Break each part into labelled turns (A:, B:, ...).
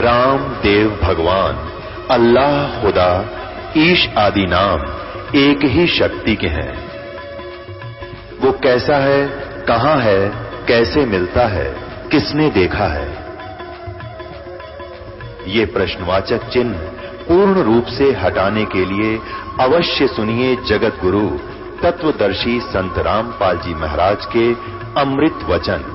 A: राम देव भगवान, अल्लाह खुदा, ईश आदि नाम एक ही शक्ति के हैं। वो कैसा है, कहां है, कैसे मिलता है, किसने देखा है? ये प्रश्नवाचक चिन्ह पूर्ण रूप से हटाने के लिए अवश्य सुनिए जगत गुरु तत्वदर्शी संत रामपाल जी महाराज के अमृत वचन,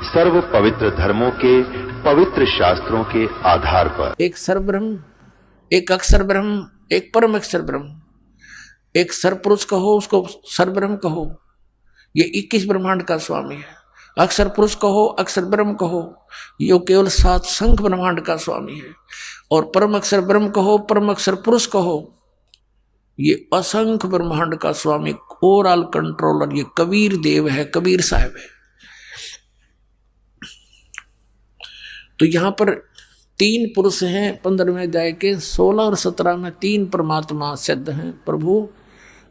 A: सर्व पवित्र धर्मों के पवित्र शास्त्रों के आधार पर।
B: एक सरब्रह्म, एक अक्षर ब्रह्म, एक परम अक्षर ब्रह्म, एक सरपुरुष कहो उसको सरब्रह्म कहो, ये 21 ब्रह्मांड का स्वामी है। अक्षर पुरुष कहो, अक्षर ब्रह्म कहो, ये केवल 7 संख्य ब्रह्मांड का स्वामी है। और परम अक्षर ब्रह्म कहो, परम अक्षर पुरुष कहो, ये असंख्य ब्रह्मांड का स्वामी, ओवरऑल कंट्रोलर, ये कबीर देव है, कबीर साहब है। तो यहां पर 3 पुरुष हैं 15वें अध्याय के 16 और 17 में 3 परमात्मा सिद्ध हैं, प्रभु,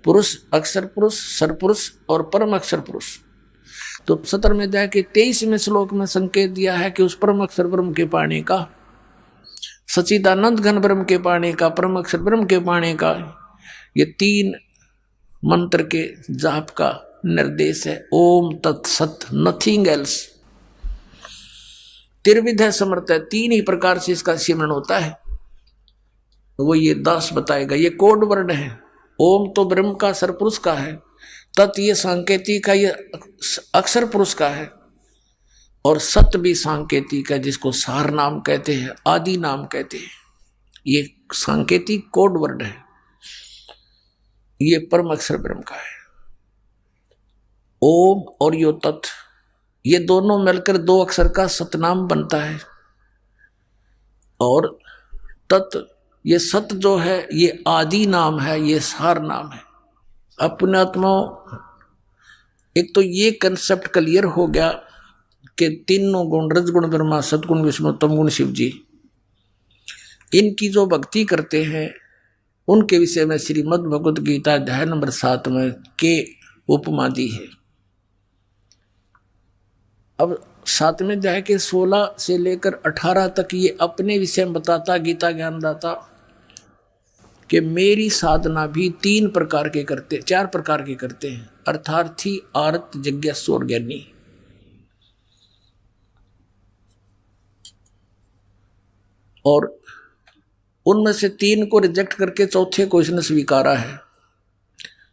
B: पुरुष, अक्षर पुरुष, सरपुरुष और परम अक्षर पुरुष। तो 17वें अध्याय के 23वें श्लोक में संकेत दिया है कि उस परम अक्षर ब्रह्म के पाने का, सच्चिदानंद घन ब्रह्म के पाने का, परम अक्षर ब्रह्म के पाने का, ये 3 मंत्र के जाप का निर्देश है। ओम तत्सत, नथिंग एल्स। त्रिविध है, समर्थ है, 3 ही प्रकार से इसका सिमरन होता है। वो ये दास बताएगा, ये कोड वर्ड है। ओम तो ब्रह्म का, सरपुरुष का है। तत् ये सांकेतिक का, ये अक्षर पुरुष का है। और सत भी सांकेतिक है, जिसको सार नाम कहते हैं, आदि नाम कहते हैं। ये सांकेतिक कोड वर्ड है। ये परम अक्षर ब्रह्म का है। ओम और यो तत्, ये दोनों मिलकर 2 अक्षर का सतनाम बनता है। और तत्, ये सत जो है, ये आदि नाम है, ये सार नाम है। अपने आत्मा, एक तो ये कंसेप्ट क्लियर हो गया कि तीनों गुण, रजगुण ब्रह्मा, सतगुण विष्णु, तमगुण शिव जी, इनकी जो भक्ति करते हैं उनके विषय में श्रीमद् भगवद गीता अध्याय नंबर 7 में के उपमा दी है। अब 7वें अध्याय के 16 से लेकर 18 तक ये अपने विषय में बताता गीता ज्ञानदाता कि मेरी साधना भी 3 प्रकार के करते, 4 प्रकार के करते हैं, अर्थार्थी, आर्त, जिज्ञासु और ज्ञानी। और उनमें से 3 को रिजेक्ट करके चौथे को इसने स्वीकारा है।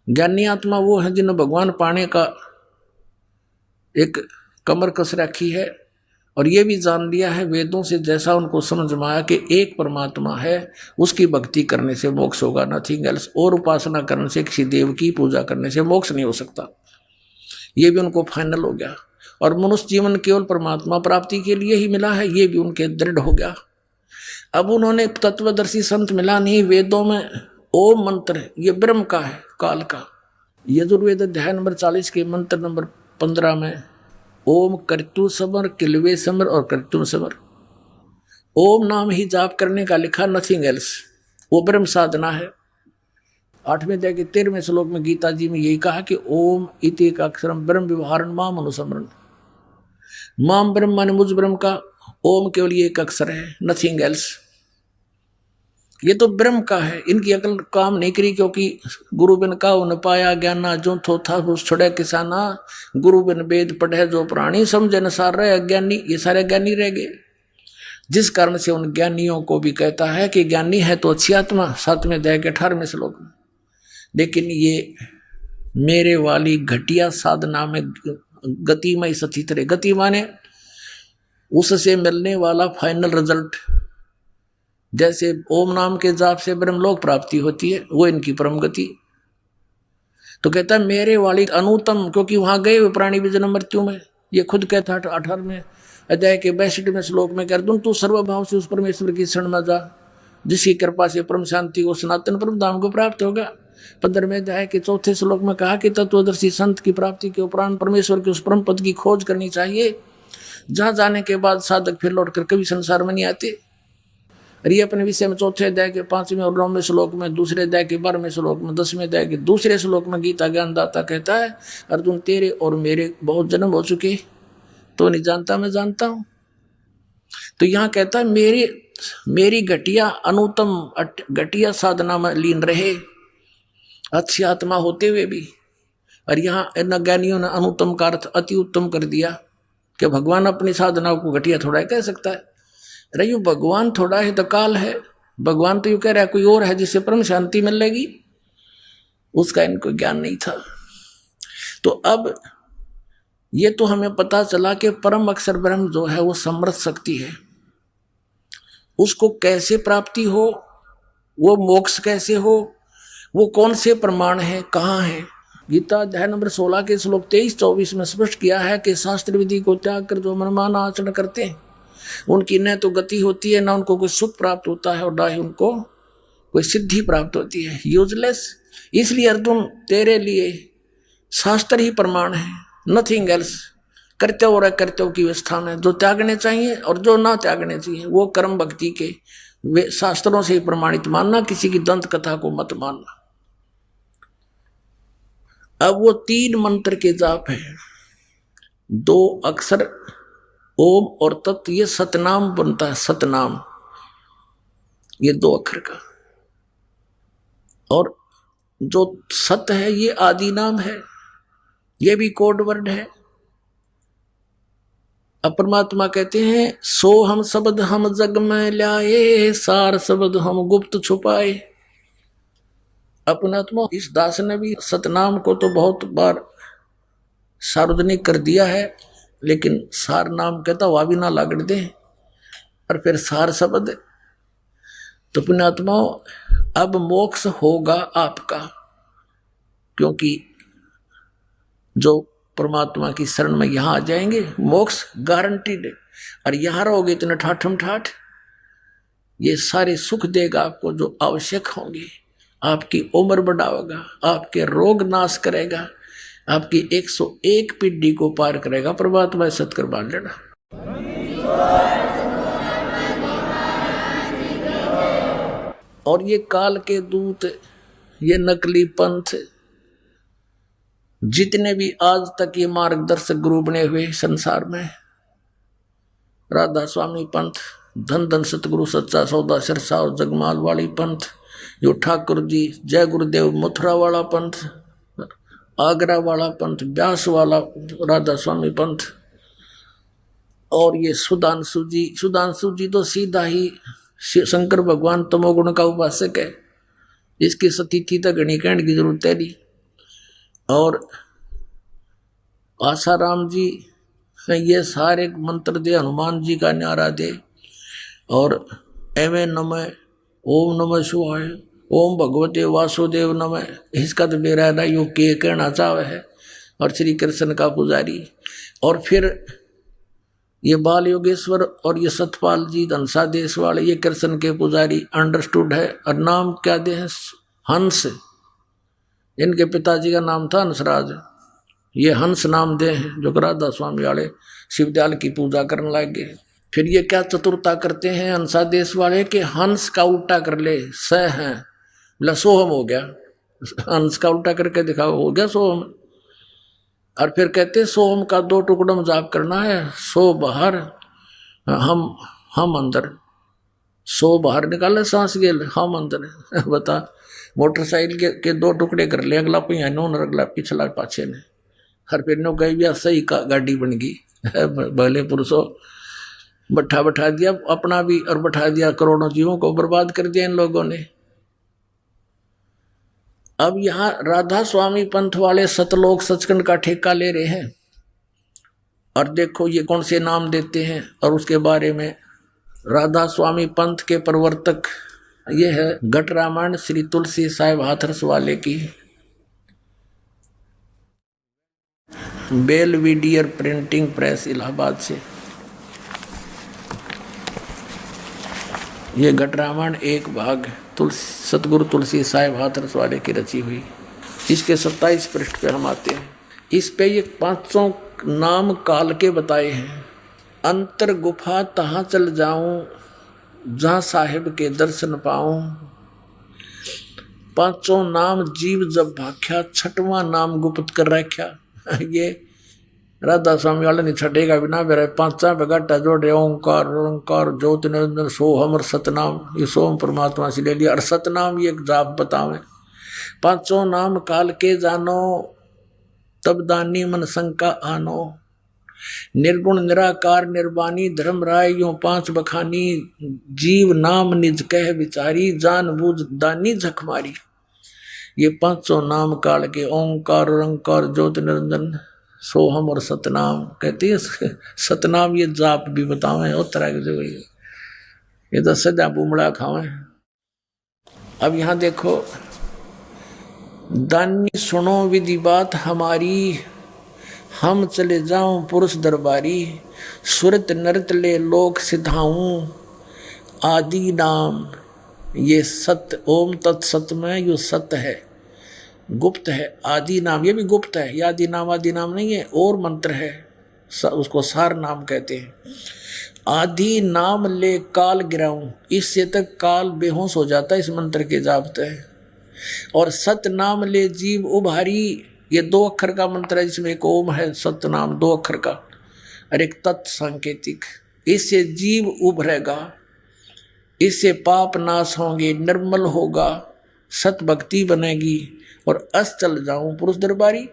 B: ज्ञानी आत्मा वो है जिन्हें भगवान पाने का एक कमर कस रखी है, और ये भी जान लिया है वेदों से, जैसा उनको समझ में आया कि एक परमात्मा है, उसकी भक्ति करने से मोक्ष होगा, नथिंग एल्स। और उपासना करने से, किसी देव की पूजा करने से मोक्ष नहीं हो सकता। ये भी उनको फाइनल हो गया। और मनुष्य जीवन केवल परमात्मा प्राप्ति के लिए ही मिला है, ये भी उनके दृढ़ हो गया। अब उन्होंने तत्वदर्शी संत मिला नहीं, वेदों में ओम मंत्र है, ये ब्रह्म का है, काल का। यजुर्वेद अध्याय नंबर 40 के मंत्र नंबर 15 में ओम कर्तु समर, किलवे समर और कर्तु समर, ओम नाम ही जाप करने का लिखा, नथिंग एल्स। वो ब्रह्म साधना है। 8वें अध्याय के 13वें श्लोक में गीता जी में यही कहा कि ओम इति का अक्षरम ब्रह्म व्यवहारण माम अनुसमरण। माम ब्रह्म माने मुझ ब्रह्म का, ओम केवल ये एक अक्षर है, नथिंग एल्स। ये तो ब्रह्म का है। इनकी अकल काम नहीं करी, क्योंकि गुरु बिन का उन पाया ज्ञाना, जो थो था उस छोड़े किसाना, गुरु बिन वेद पढ़े जो प्राणी, समझे न सार रहे अज्ञानी। ये सारे ज्ञानी रह गए, जिस कारण से उन ज्ञानियों को भी कहता है कि ज्ञानी है तो अच्छी आत्मा, 7वें अध्याय के 18वें श्लोक में। लेकिन ये मेरे वाली घटिया साधना में गति में सती तरह, गति माने उससे मिलने वाला फाइनल रिजल्ट। जैसे ओम नाम के जाप से ब्रह्मलोक प्राप्ति होती है, वो इनकी परम गति। तो कहता है मेरे वाली अनुतम, क्योंकि वहां गए हुए प्राणी भी जन्म मृत्यु में। ये खुद कहता है 18वें अध्याय के 62वें श्लोक में, कर दूं तू सर्वभाव से उस परमेश्वर की शरण में जा, जिसकी कृपा से परम शांति को, सनातन परम धाम को प्राप्त होगा। 15वें अध्याय के 4थे श्लोक में कहा कि तत्वदर्शी संत की प्राप्ति के उपरांत परमेश्वर के उस परम पद की खोज करनी चाहिए, जहां जाने के बाद साधक फिर लौटकर कभी संसार में नहीं आते। और ये अपने विषय में 4थे अध्याय के 5वें और 9वें श्लोक में, 2रे अध्याय के 12वें श्लोक में, 10वें अध्याय के 2रे श्लोक में गीता ज्ञानदाता कहता है, अर्जुन तेरे और मेरे बहुत जन्म हो चुके, तो नहीं जानता मैं जानता हूं। तो यहां कहता है मेरे मेरी घटिया अनुत्तम घटिया साधना में लीन रहे, अच्छी आत्मा होते हुए भी। और यहाँ इन ज्ञानियों ने अनुत्तम का अर्थ अति उत्तम कर दिया कि भगवान अपनी साधना को घटिया थोड़ा कह सकता है। अरे यू भगवान थोड़ा है तो काल है। भगवान तो यू कह रहा है कोई और है जिससे परम शांति मिलेगी, उसका इनको ज्ञान नहीं था। तो अब ये तो हमें पता चला कि परम अक्षर ब्रह्म जो है वो समृद्ध शक्ति है। उसको कैसे प्राप्ति हो, वो मोक्ष कैसे हो, वो कौन से प्रमाण है, कहाँ है। गीता अध्याय नंबर 16 के श्लोक 23-24 में स्पष्ट किया है कि शास्त्र विधि को त्याग कर जो मनमाना आचरण करते हैं उनकी न तो गति होती है, न उनको कोई सुख प्राप्त होता है और न ही उनको कोई सिद्धि प्राप्त होती है। यूजलेस। इसलिए अर्जुन तेरे लिए शास्त्र ही प्रमाण है, नथिंग एल्स। कर्तव्य और अकर्तव्य की व्यवस्था में जो त्यागने चाहिए और जो ना त्यागने चाहिए वो कर्म भक्ति के वे शास्त्रों से ही प्रमाणित मानना, किसी की दंत कथा को मत मानना। अब वो 3 मंत्र के जाप है, 2 अक्षर ओम और तत्, ये सतनाम बनता है, सतनाम ये 2 अक्षर का। और जो सत है ये आदि नाम है, ये भी कोड वर्ड है। परमात्मा कहते हैं सो हम शब्द हम जग में लाए, सार शब्द हम गुप्त छुपाए। अपनात्मा इस दास ने भी सतनाम को तो बहुत बार सार्वजनिक कर दिया है, लेकिन सार नाम कहता वह भी ना लागड़ दे और फिर सार शब्द। तो पुण्यात्मा अब मोक्ष होगा आपका, क्योंकि जो परमात्मा की शरण में यहां आ जाएंगे मोक्ष गारंटीड है। और यहां रहोगे इतने ठाठम ठाठ, ये सारे सुख देगा आपको जो आवश्यक होंगे। आपकी उम्र बढ़ाएगा, आपके रोग नाश करेगा, आपकी 101 पीढ़ी को पार करेगा। परमात्मा सत्कर बांध लेना। और ये काल के दूत, ये नकली पंथ, जितने भी आज तक ये मार्गदर्शक गुरु बने हुए संसार में, राधा स्वामी पंथ, धन धन सतगुरु सच्चा सौदा सिरसा और जगमाल वाली पंथ, जो ठाकुर जी जय गुरुदेव मथुरा वाला पंथ, आगरा वाला पंथ, व्यास वाला राधा स्वामी पंथ, और ये सुधांशु जी तो सीधा ही शंकर भगवान तमोगुण का उपासक है, इसकी स्थिति तक घनी कहने की जरूरत है नहीं। और आसाराम जी ये सारे मंत्र दे, हनुमान जी का न्यारा दे, और एवं नमः, ओम नमः शिवाय, ओम भगवते वासुदेव नमः, इसका तो मेरा ना यो के कहना चाहे है। और श्री कृष्ण का पुजारी, और फिर ये बाल योगेश्वर और ये सतपाल जी धनसा देश वाले, ये कृष्ण के पुजारी अंडरस्टूड है। और नाम क्या दे हैं? हंस। इनके पिताजी का नाम था हंसराज, ये हंस नाम दे हैं, जो राधा स्वामी वाले शिवदयाल की पूजा करने लग गए। फिर ये क्या चतुरता करते हैं हंसा देश वाले कि हंस का उल्टा कर ले, स है बोला सोहम हो गया, हंस का उल्टा करके दिखाओ, हो गया सोहम। और फिर कहते सोहम का 2 टुकड़ों में जाप करना है, सो बाहर हम अंदर, सो बाहर निकाले सांस गेल, हम अंदर। बता, मोटरसाइकिल के 2 टुकड़े कर ले, अगला पहिया नोन अगला पिछला पाछे ने। हर फिर नो कही भी सही का गाड़ी बन गई। भले पुरुषों बैठा दिया अपना भी और बैठा दिया करोड़ों जीवों को बर्बाद कर दिया इन लोगों ने। अब यहाँ राधा स्वामी पंथ वाले सतलोक सचखंड का ठेका ले रहे हैं, और देखो ये कौन से नाम देते हैं। और उसके बारे में राधा स्वामी पंथ के प्रवर्तक ये है घट रामायण श्री तुलसी साहिब हाथरस वाले की, बेलविडियर प्रिंटिंग प्रेस इलाहाबाद से। ये घट रामायण 1 भाग सतगुरु तुलसी साहिब हाथरस वाले की रची हुई। इसके 27 पृष्ठ पे हम आते हैं। इस पे ये 500 नाम काल के बताए हैं। अंतर गुफा तहाँ चल जाऊं जहाँ साहिब के दर्शन पाऊं, 500 नाम जीव जब भाख्या, 6वां नाम गुप्त कर रख्या। ये राधा स्वामी वाले नहीं छटेगा बिना मेरे पांचा पे घाटा जोड़े ओंकार ओंकार ज्योति निरंजन सोहम और सतनाम, ये सोम परमात्मा से ले लिया। और सतनाम ये एक जाप बतावे, पांचों नाम काल के जानो तब दानी मन शंका आनो, निर्गुण निराकार निर्वाणी धर्म राय यूं पांच बखानी, जीव नाम निज कह विचारी जान बूझ दानी झक मारी। ये पांचों नाम काल के ओंकार ओंकार ज्योति निरंजन सोहम और सतनाम कहती है। सतनाम ये जाप भी बतावे और तरह के जो ये तो सदा बुमड़ा खावे। अब यहां देखो, दानी सुनो विधि बात हमारी, हम चले जाऊं पुरुष दरबारी, सुरत नरत ले लोक सिधाऊं, आदि नाम ये सत्य ओम तत्सत में यो सत्य है, गुप्त है। आदि नाम ये भी गुप्त है, ये आदि नाम नहीं है, और मंत्र है, उसको सार नाम कहते हैं। आदि नाम ले काल गिराऊं, इससे तक काल बेहोश हो जाता है इस मंत्र के जापते हैं। और सत नाम ले जीव उभारी, ये 2 अक्षर का मंत्र है जिसमें एक ओम है, सत नाम 2 अक्षर का और एक तत् सांकेतिक। इससे जीव उभरेगा, इससे पाप नाश होंगे, निर्मल होगा, सत भक्ति बनेगी और अस चल जाऊं पुरुष दरबारी।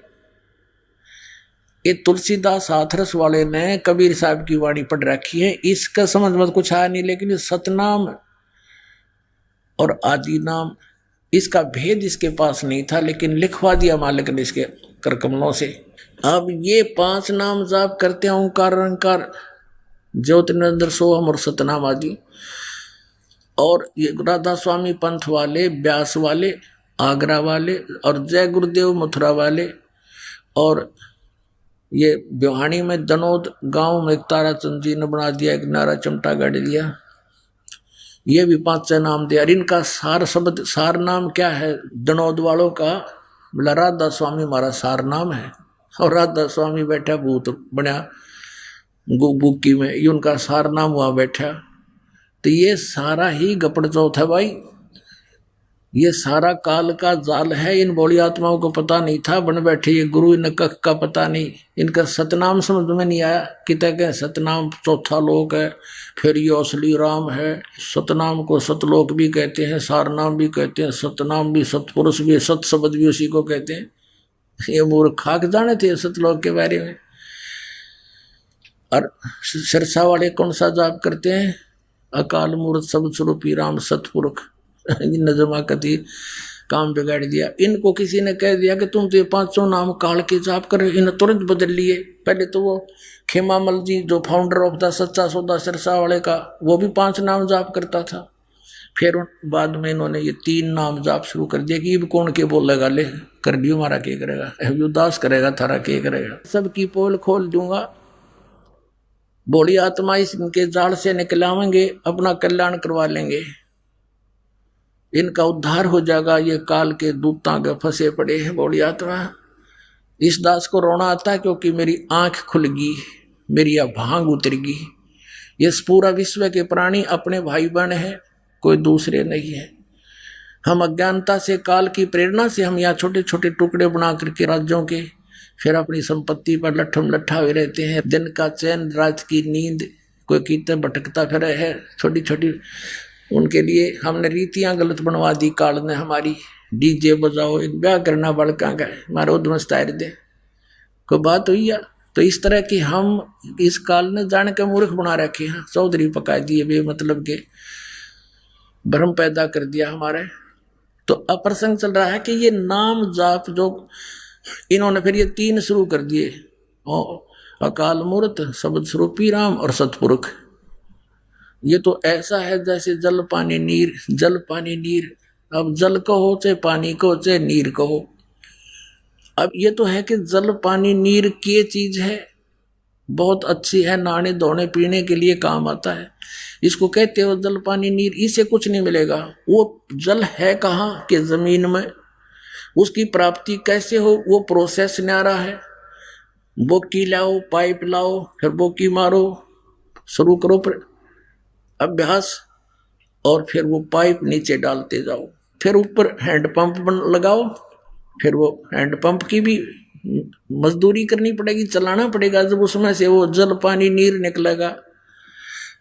B: ये तुलसीदास हाथरस वाले ने कबीर साहब की वाणी पढ़ रखी है, इसका समझ में कुछ आया नहीं, लेकिन सतनाम और आदि नाम इसका भेद इसके पास नहीं था, लेकिन लिखवा दिया मालिक ने इसके करकमलों से। अब ये 5 नाम जाप करते हैं, ओंकार ओंकार ज्योति निरंजन सोहम और सतनाम आदि। और ये राधा स्वामी पंथ वाले, ब्यास वाले, आगरा वाले और जय गुरुदेव मथुरा वाले, और ये ब्योहानी में दनोद गांव में ताराचंद जी ने बना दिया, एक नारा चमटा गाड़ दिया, ये भी 5 नाम दिया। इनका सार शब्द, सार नाम क्या है दनोद वालों का, बोला राधा स्वामी हमारा सार नाम है। और राधा स्वामी बैठा भूत बना बुक्की में, ये उनका सार नाम हुआ बैठा। तो ये सारा ही गपड़ चौथ है भाई, ये सारा काल का जाल है। इन बोली आत्माओं को पता नहीं था, बन बैठे ये गुरु, इन कख का पता नहीं, इनका सतनाम समझ में नहीं आया। कितने के सतनाम चौथा लोक है, फिर ये असली राम है। सतनाम को सतलोक भी कहते हैं, सारनाम भी कहते हैं, सतनाम भी, सतपुरुष भी, सत शब्द भी उसी को कहते हैं। ये मूर्ख खाक जाने थे सतलोक के बारे में। और सिरसा वाले कौन सा जाप करते हैं, अकाल मूर्त सब स्वरूपी राम सतपुरुष। नजमा कति काम बिगाड़ दिया। इनको किसी ने कह दिया कि तुम तो ये 500 नाम काल के जाप कर, इन तुरंत बदल लिए। पहले तो वो खेमामल जी जो फाउंडर ऑफ द सच्चा सौदा सिरसा वाले का, वो भी 5 नाम जाप करता था। फिर बाद में इन्होंने ये 3 नाम जाप शुरू कर दिया कि अब कौन के बोलेगा, ले कर दियो हमारा के करेगा, उदास करेगा थारा के करेगा, सबकी पोल खोल दूंगा। बोली आत्मा इनके जाल से निकलावेंगे, अपना कल्याण करवा लेंगे, इनका उद्धार हो जाएगा। ये काल के दूतां के फंसे पड़े हैं। बोली आत्मा इस दास को रोना आता है क्योंकि मेरी आंख खुल गई, मेरी भांग उतर गई। ये पूरा विश्व के प्राणी अपने भाई बहन हैं, कोई दूसरे नहीं है। हम अज्ञानता से, काल की प्रेरणा से हम यहाँ छोटे छोटे टुकड़े बना करके राज्यों के, फिर अपनी संपत्ति पर लट्ठम लट्ठा हुए रहते हैं। दिन का चैन, रात की नींद, कोई कीर्तन भटकता फिर है। छोटी छोटी उनके लिए हमने रीतियां गलत बनवा दी काल ने हमारी। डीजे बजाओ, एक ब्याह करना बड़का का हमारे उद्वस्त आयर दे, कोई बात हुई या। तो इस तरह की हम इस काल ने जान के मूर्ख बना रखे हैं, चौधरी पका दिए, बे मतलब के भ्रम पैदा कर दिया हमारे। तो अप्रसंग चल रहा है कि ये नाम जाप जो इन्होंने फिर ये 3 शुरू कर दिए, अकाल मूर्त, शब्द स्वरूपी राम और सतपुरुष। ये तो ऐसा है जैसे जल पानी नीर, जल पानी नीर। अब जल कहो चाहे पानी कहो चाहे नीर कहो, अब ये तो है कि जल पानी नीर की चीज है, बहुत अच्छी है, नहाने धोने पीने के लिए काम आता है। इसको कहते हो जल पानी नीर, इससे कुछ नहीं मिलेगा। वो जल है कहाँ कि जमीन में, उसकी प्राप्ति कैसे हो वो प्रोसेस न्यारा है। बोकी लाओ, पाइप लाओ, फिर बोकी मारो, शुरू करो अभ्यास, और फिर वो पाइप नीचे डालते जाओ, फिर ऊपर हैंड पंप लगाओ, फिर वो हैंड पंप की भी मजदूरी करनी पड़ेगी, चलाना पड़ेगा, जब उसमें से वो जल पानी नीर निकलेगा।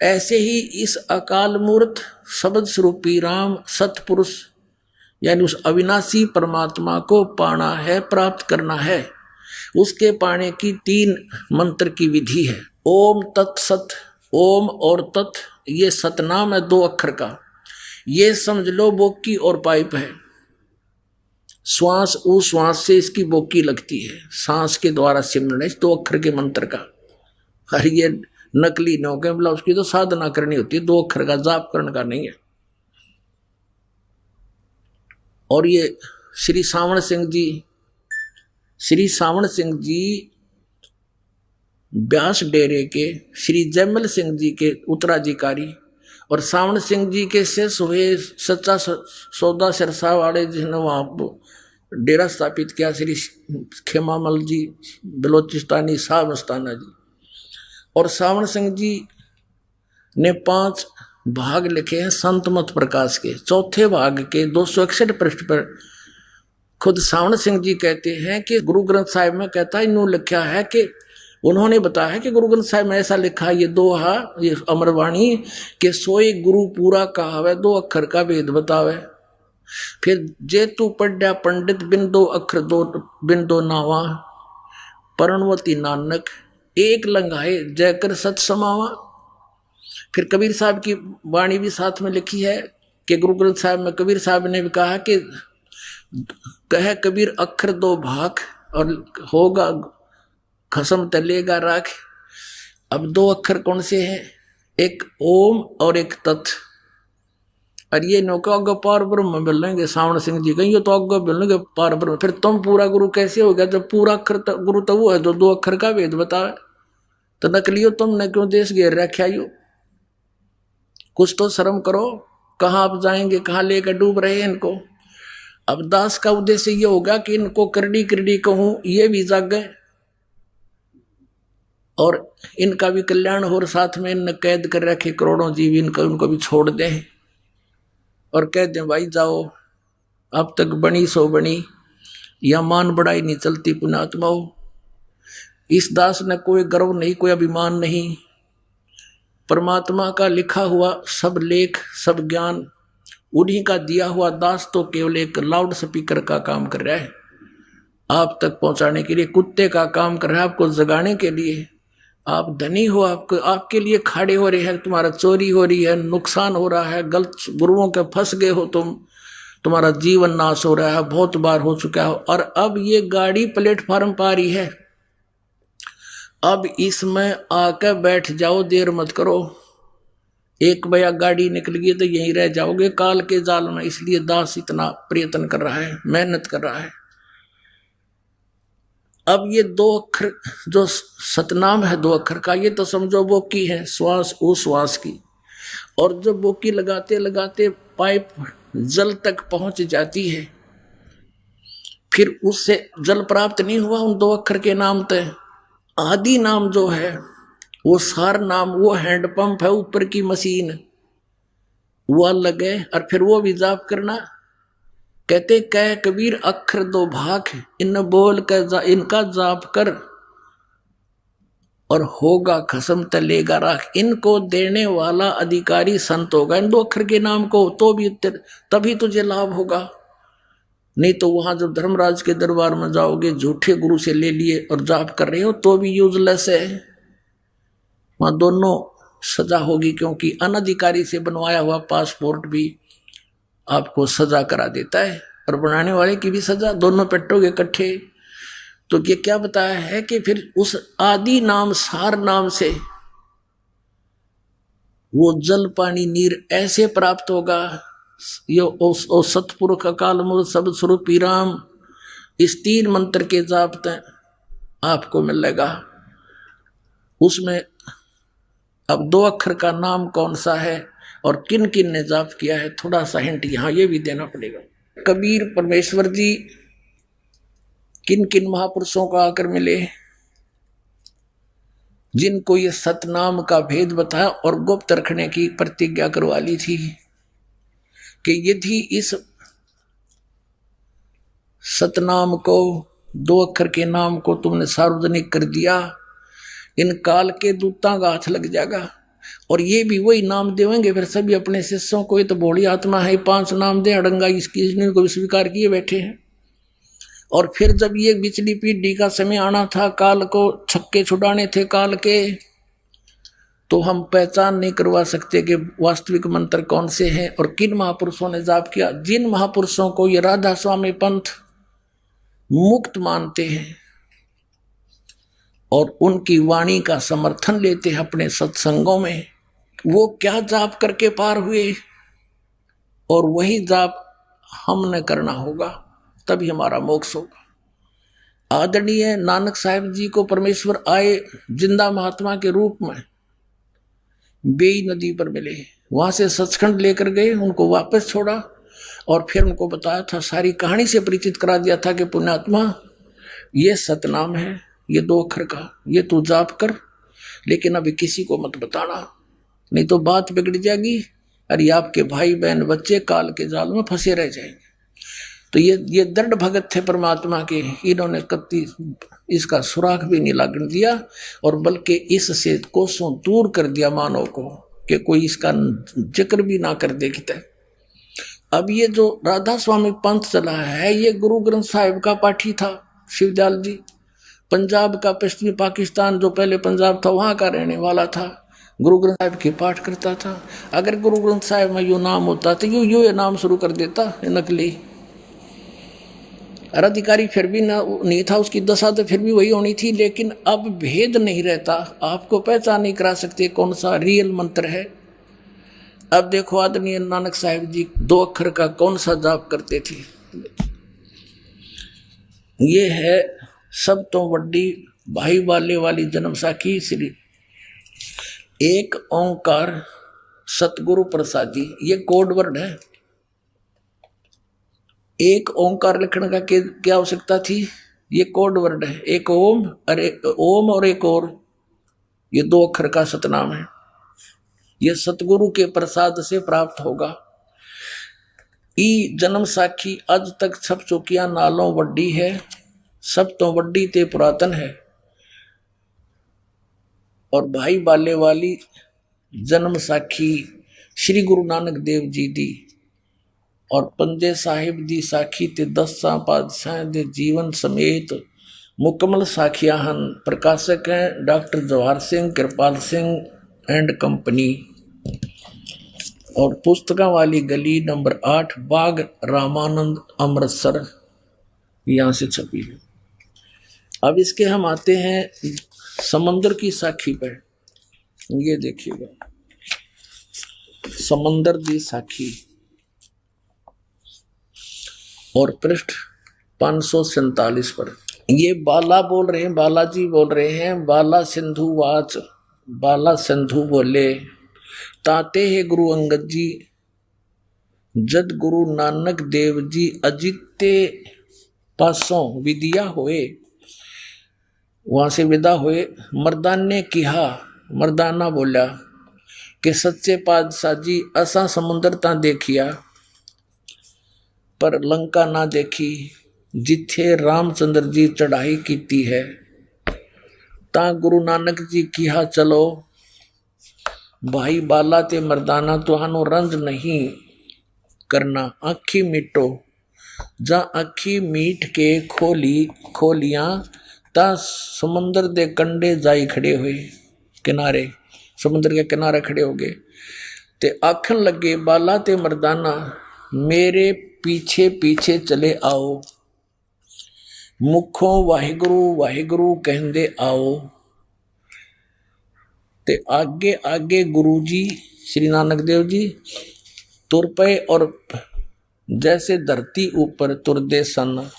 B: ऐसे ही इस अकाल मूर्त शब्द स्वरूपी राम सतपुरुष यानी उस अविनाशी परमात्मा को पाना है, प्राप्त करना है। उसके पाने की 3 मंत्र की विधि है। ओम तत्सत, ओम और तत् ये सतनाम है 2 अक्षर का। ये समझ लो बोकी और पाइप है। श्वास उस श्वास से इसकी बोकी लगती है, सांस के द्वारा सिमरन है 2 अक्षर के मंत्र का। और ये नकली नौके मतलब उसकी तो साधना करनी होती है, 2 अक्षर का जाप करने का नहीं है। और ये श्री सावण सिंह जी व्यास डेरे के श्री जयमल सिंह जी के उत्तराधिकारी और सावण सिंह जी के शेष हुए सच्चा सौदा सिरसा वाले जिन्होंने वहाँ डेरा स्थापित किया, श्री खेमामल जी बलोचिस्तानी साहब मस्ताना जी। और सावण सिंह जी ने 5 भाग लिखे हैं संत मत प्रकाश के। चौथे भाग के 261 पृष्ठ पर खुद सावण सिंह जी कहते हैं कि गुरु ग्रंथ साहिब में कहता है, इन्होंने लिखा है कि उन्होंने बताया है कि गुरु ग्रंथ साहिब में ऐसा लिखा है, ये दोहा ये अमरवाणी के सोई गुरु पूरा कहावे 2 अक्षर का भेद बतावे। फिर जे तू पढ़ा पंडित बिन 2 अक्षर बिन 2 नावा परणवती नानक एक लंघाए जयकर सत समावा। फिर कबीर साहब की वाणी भी साथ में लिखी है कि गुरु ग्रंथ साहिब में कबीर साहब ने भी कहा कि कहे कबीर अक्षर 2 भाग और होगा खसम तलेगा राख। अब 2 अक्षर कौन से हैं? एक ओम और एक तत्। और ये नौका अग्गा पार ब्रह्म मिल लेंगे। सावण सिंह जी कहीं तो अग्गा मिल लेंगे पार ब्रह्म। फिर तुम पूरा गुरु कैसे हो गया जब पूरा अक्षर गुरु तो वो है जो 2 अक्षर का भेद बतावे। तो नकलियो तुमने क्यों देश घेर रखा यू? कुछ तो शर्म करो। कहाँ आप जाएंगे, कहाँ लेकर डूब रहे हैं इनको। अब दास का उद्देश्य ये होगा कि इनको करड़ी करड़ी कहूं, ये भी जागे और इनका भी कल्याण हो। साथ में इन कैद कर रखे करोड़ों जीव, इनको उनको भी छोड़ दें और कह दें भाई जाओ, अब तक बनी सो बनी, या मान बढ़ाई नहीं चलती पुण्यात्माओं। इस दास ने कोई गर्व नहीं, कोई अभिमान नहीं। परमात्मा का लिखा हुआ सब लेख सब ज्ञान उन्हीं का दिया हुआ दास तो केवल एक लाउड स्पीकर का काम कर रहा है आप तक पहुंचाने के लिए, कुत्ते का काम कर रहा है आपको जगाने के लिए। आप धनी हो, आपके लिए खड़े हो रहे हैं, तुम्हारा चोरी हो रही है, नुकसान हो रहा है, गलत गुरुओं के फंस गए हो तुम्हारा जीवन नाश हो रहा है, बहुत बार हो चुका है। और अब ये गाड़ी प्लेटफार्म पर आ रही है, अब इसमें आकर बैठ जाओ, देर मत करो। एक बया गाड़ी निकल गई तो यहीं रह जाओगे काल के जाल में। इसलिए दास इतना प्रयत्न कर रहा है, मेहनत कर रहा है। अब ये 2 अक्षर जो सतनाम है 2 अक्षर का, ये तो समझो बोकी है, श्वास उश्वास की। और जब बोकी लगाते लगाते पाइप जल तक पहुंच जाती है, फिर उससे जल प्राप्त नहीं हुआ उन 2 अक्षर के नाम तय। आदि नाम जो है वो सार नाम, वो हैंडपंप है, ऊपर की मशीन वो अलग है। और फिर वो भी जाप करना। कहते कह कबीर अक्षर 2 भाग इन बोल कर इनका जाप कर और होगा खसम तलेगा राख। इनको देने वाला अधिकारी संत होगा इन 2 अक्षर के नाम को, तो भी तभी तुझे लाभ होगा। नहीं तो वहां जब धर्मराज के दरबार में जाओगे, झूठे गुरु से ले लिए और जाप कर रहे हो तो भी यूजलेस है। वहां दोनों सजा होगी, क्योंकि अनधिकारी से बनवाया हुआ पासपोर्ट भी आपको सजा करा देता है और बनाने वाले की भी सजा, दोनों पेटोगे इकट्ठे। तो ये क्या बताया है कि फिर उस आदि नाम सार नाम से वो जल पानी नीर ऐसे प्राप्त होगा। यो ओ सतपुरुष अकाल मूर्त शब्द स्वरूपी राम, इस 3 मंत्र के जाप आपको मिलेगा। उसमें अब 2 अक्षर का नाम कौन सा है और किन किन ने जाप किया है, थोड़ा सा हिंट यहाँ ये भी देना पड़ेगा। कबीर परमेश्वर जी किन किन महापुरुषों को आकर मिले, जिनको ये सतनाम का भेद बताया और गुप्त रखने की प्रतिज्ञा करवा ली थी कि यदि इस सतनाम को दो अक्षर के नाम को तुमने सार्वजनिक कर दिया, इन काल के दूतां का हाथ लग जाएगा। और ये भी वही नाम देवेंगे फिर सभी अपने शिष्यों को, ये तो भोली आत्मा है, 5 नाम दे अड़ंगा, इसकी को स्वीकार किए बैठे हैं। और फिर जब ये बिचली पीढ़ी का समय आना था, काल को छक्के छुड़ाने थे काल के, तो हम पहचान नहीं करवा सकते कि वास्तविक मंत्र कौन से हैं और किन महापुरुषों ने जाप किया। जिन महापुरुषों को ये राधा स्वामी पंथ मुक्त मानते हैं और उनकी वाणी का समर्थन लेते हैं अपने सत्संगों में, वो क्या जाप करके पार हुए, और वही जाप हमने करना होगा, तभी हमारा मोक्ष होगा। आदरणीय नानक साहिब जी को परमेश्वर आए जिंदा महात्मा के रूप में बेई नदी पर मिले, वहां से सचखंड लेकर गए, उनको वापस छोड़ा और फिर उनको बताया था, सारी कहानी से परिचित करा दिया था कि पुण्यात्मा ये सतनाम है, ये 2 अक्षर का, ये तू जाप कर, लेकिन अभी किसी को मत बताना, नहीं तो बात बिगड़ जाएगी, अरे आपके भाई बहन बच्चे काल के जाल में फंसे रह जाएंगे। तो ये दृढ़ भगत थे परमात्मा के, इन्होंने कत्ती इसका सुराग भी नहीं लगने दिया, और बल्कि इससे कोसों दूर कर दिया मानव को कि कोई इसका जिक्र भी ना कर दे। अब ये जो राधा स्वामी पंथ चला है, ये गुरु ग्रंथ साहिब का पाठी था शिवदयाल जी, पंजाब का, पश्चिमी पाकिस्तान जो पहले पंजाब था वहां का रहने वाला था, गुरु ग्रंथ साहिब के पाठ करता था। अगर गुरु ग्रंथ साहिब में यो नाम होता तो यूं ये नाम शुरू कर देता नकली, और अधिकारी फिर भी ना नहीं था, उसकी दशा तो फिर भी वही होनी थी। लेकिन अब भेद नहीं रहता, आपको पहचान नहीं करा सकते कौन सा रियल मंत्र है। अब देखो आदरणीय नानक साहिब जी 2 अक्षर का कौन सा जाप करते थे। ये है सब तो वड्डी भाई वाले वाली जन्म साखी श्री एक ओंकार सतगुरु प्रसादी, ये कोड वर्ड है। एक ओंकार लिखने का क्या आवश्यकता थी, ये कोड वर्ड है, एक ओम और एक और, ये 2 अक्षर का सतनाम है, ये सतगुरु के प्रसाद से प्राप्त होगा। ई जन्म साखी अज तक छप चुकिया नालों वड्डी है, सब तो वड्डी ते पुरातन है। और भाई बाले वाली जन्म साखी श्री गुरु नानक देव जी दी, और पंजे साहिब दी साखी ते 10 पातशाह दे जीवन समेत मुकम्मल साखियां हन। प्रकाशक हैं doctor Jawahar Singh Kripal Singh and company, और पुस्तकों वाली गली नंबर 8 बाग रामानंद अमृतसर, यहाँ से छपी है। अब इसके हम आते हैं समंदर की साखी पर, ये देखिएगा समंदर दी साखी, और पृष्ठ 547 पर। ये बाला बोल रहे हैं, बालाजी बोल रहे हैं, बाला सिंधु वाच, बाला सिंधु बोले, ताते है गुरु अंगद जी, जद गुरु नानक देव जी अजिते पासों विदिया होए, वहां से विदा हुए। मर्दान ने कहा, मर्दाना बोला कि सच्चे पातशाह जी असा समुद्र ता देखिया पर लंका ना देखी, जिथे रामचंद्र जी चढ़ाई कीती है। ता गुरु नानक जी कहा चलो भाई बाला ते मर्दाना, तुहानू रंज नहीं करना, अखी मीटो। जा अखी मीट के खोलियां ता समुंदर दे कंडे जाई खड़े हुए, किनारे समुद्र के किनारे खड़े हो गए, ते आखन लगे बाला ते मर्दाना मेरे पीछे पीछे चले आओ, मुखों वाहिगुरु वाहिगुरु कहंदे आओ। ते आगे आगे गुरु जी श्री नानक देव जी तुर पे, और जैसे धरती ऊपर तुरदे सन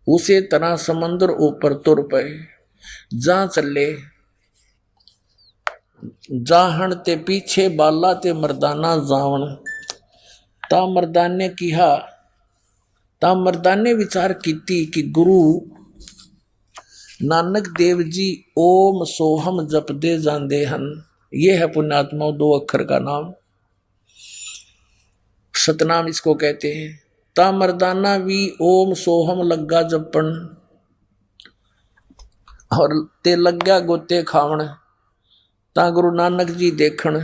B: उसे तरह समंदर ऊपर तुर पे। जा चले जाहन ते पीछे बाला ते मर्दाना जावन। ता मर्दाने कहा, ता मर्दाने विचार कीती कि गुरु नानक देव जी ओम सोहम जपदे जांदे हन। ये है पुण्यात्मा 2 अक्षर का नाम, सतनाम इसको कहते हैं। ता मर्दाना भी ओम सोहम लग्गा जपन, और ते लग गया गोते खावण ता गुरु नानक जी देखण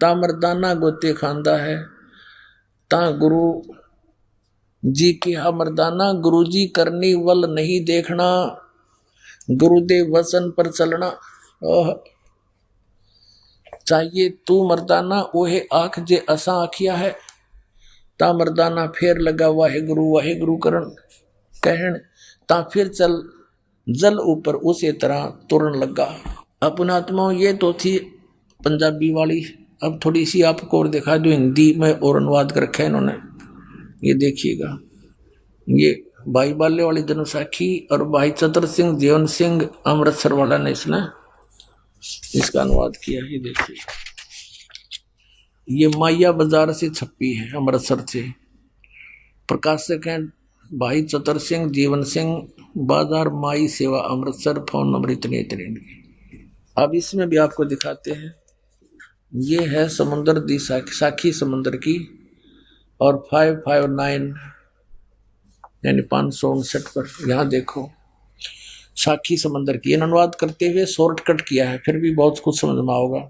B: ता मर्दाना गोते खांदा है ता गुरु जी की हा मर्दाना गुरु जी करनी वल नहीं देखना गुरुदेव वचन पर चलना। ओह चाहिए तू मर्दाना ओहे आंख जे असा आखिया है ता मर्दाना फेर लगा वाहे गुरु करन कहन ता फिर चल जल ऊपर उसी तरह तुरन लगा। अपना आत्मा ये तो थी पंजाबी वाली। अब थोड़ी सी आपको और दिखा दो हिंदी में और अनुवाद कर रखा है इन्होंने। ये देखिएगा, ये भाई बाले वाली जनसाखी और भाई चतर सिंह जीवन सिंह अमृतसर वाला ने इसका अनुवाद किया। ये देखिए, ये माया बाजार से छपी है, अमृतसर से। प्रकाशक हैं भाई चतर सिंह जीवन सिंह, बाजार माई सेवा अमृतसर, फोन नंबर इतने इतने। अब इसमें भी आपको दिखाते हैं। ये है समुद्र दी साखी समुद्र की और 559 यानी 559 पर यहाँ देखो साखी समंदर की। अनुवाद करते हुए शॉर्टकट किया है, फिर भी बहुत कुछ समझ में आओगा।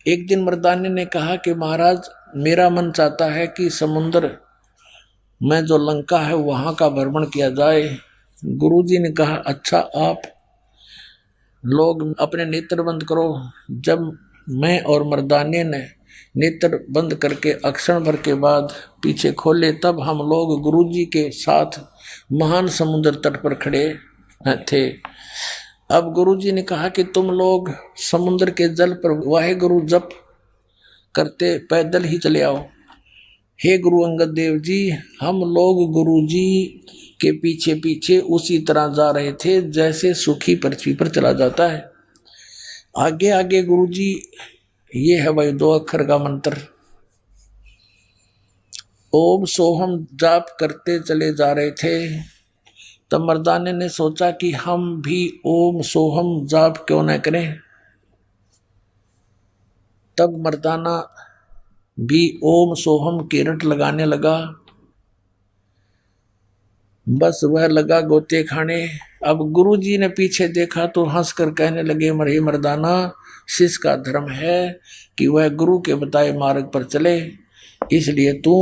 B: एक दिन मर्दानी ने कहा कि महाराज मेरा मन चाहता है कि समुद्र में जो लंका है वहां का भ्रमण किया जाए। गुरुजी ने कहा अच्छा आप लोग अपने नेत्र बंद करो। जब मैं और मर्दाने ने नेत्र बंद करके अक्षण भर के बाद पीछे खोले तब हम लोग गुरुजी के साथ महान समुद्र तट पर खड़े थे। अब गुरुजी ने कहा कि तुम लोग समुद्र के जल पर वाहे गुरु जप करते पैदल ही चले आओ। हे गुरु अंगद देव जी, हम लोग गुरुजी के पीछे पीछे उसी तरह जा रहे थे जैसे सूखी पृथ्वी पर चला जाता है। आगे आगे गुरुजी, ये है भाई 2 अक्षर का मंत्र, ओम सोहम जाप करते चले जा रहे थे। तब मर्दाने ने सोचा कि हम भी ओम सोहम जाप क्यों न करें। तब मर्दाना भी ओम सोहम की रट लगाने लगा। बस वह लगा गोते खाने। अब गुरुजी ने पीछे देखा तो हंसकर कहने लगे, मरे मर्दाना, शिष्य का धर्म है कि वह गुरु के बताए मार्ग पर चले, इसलिए तू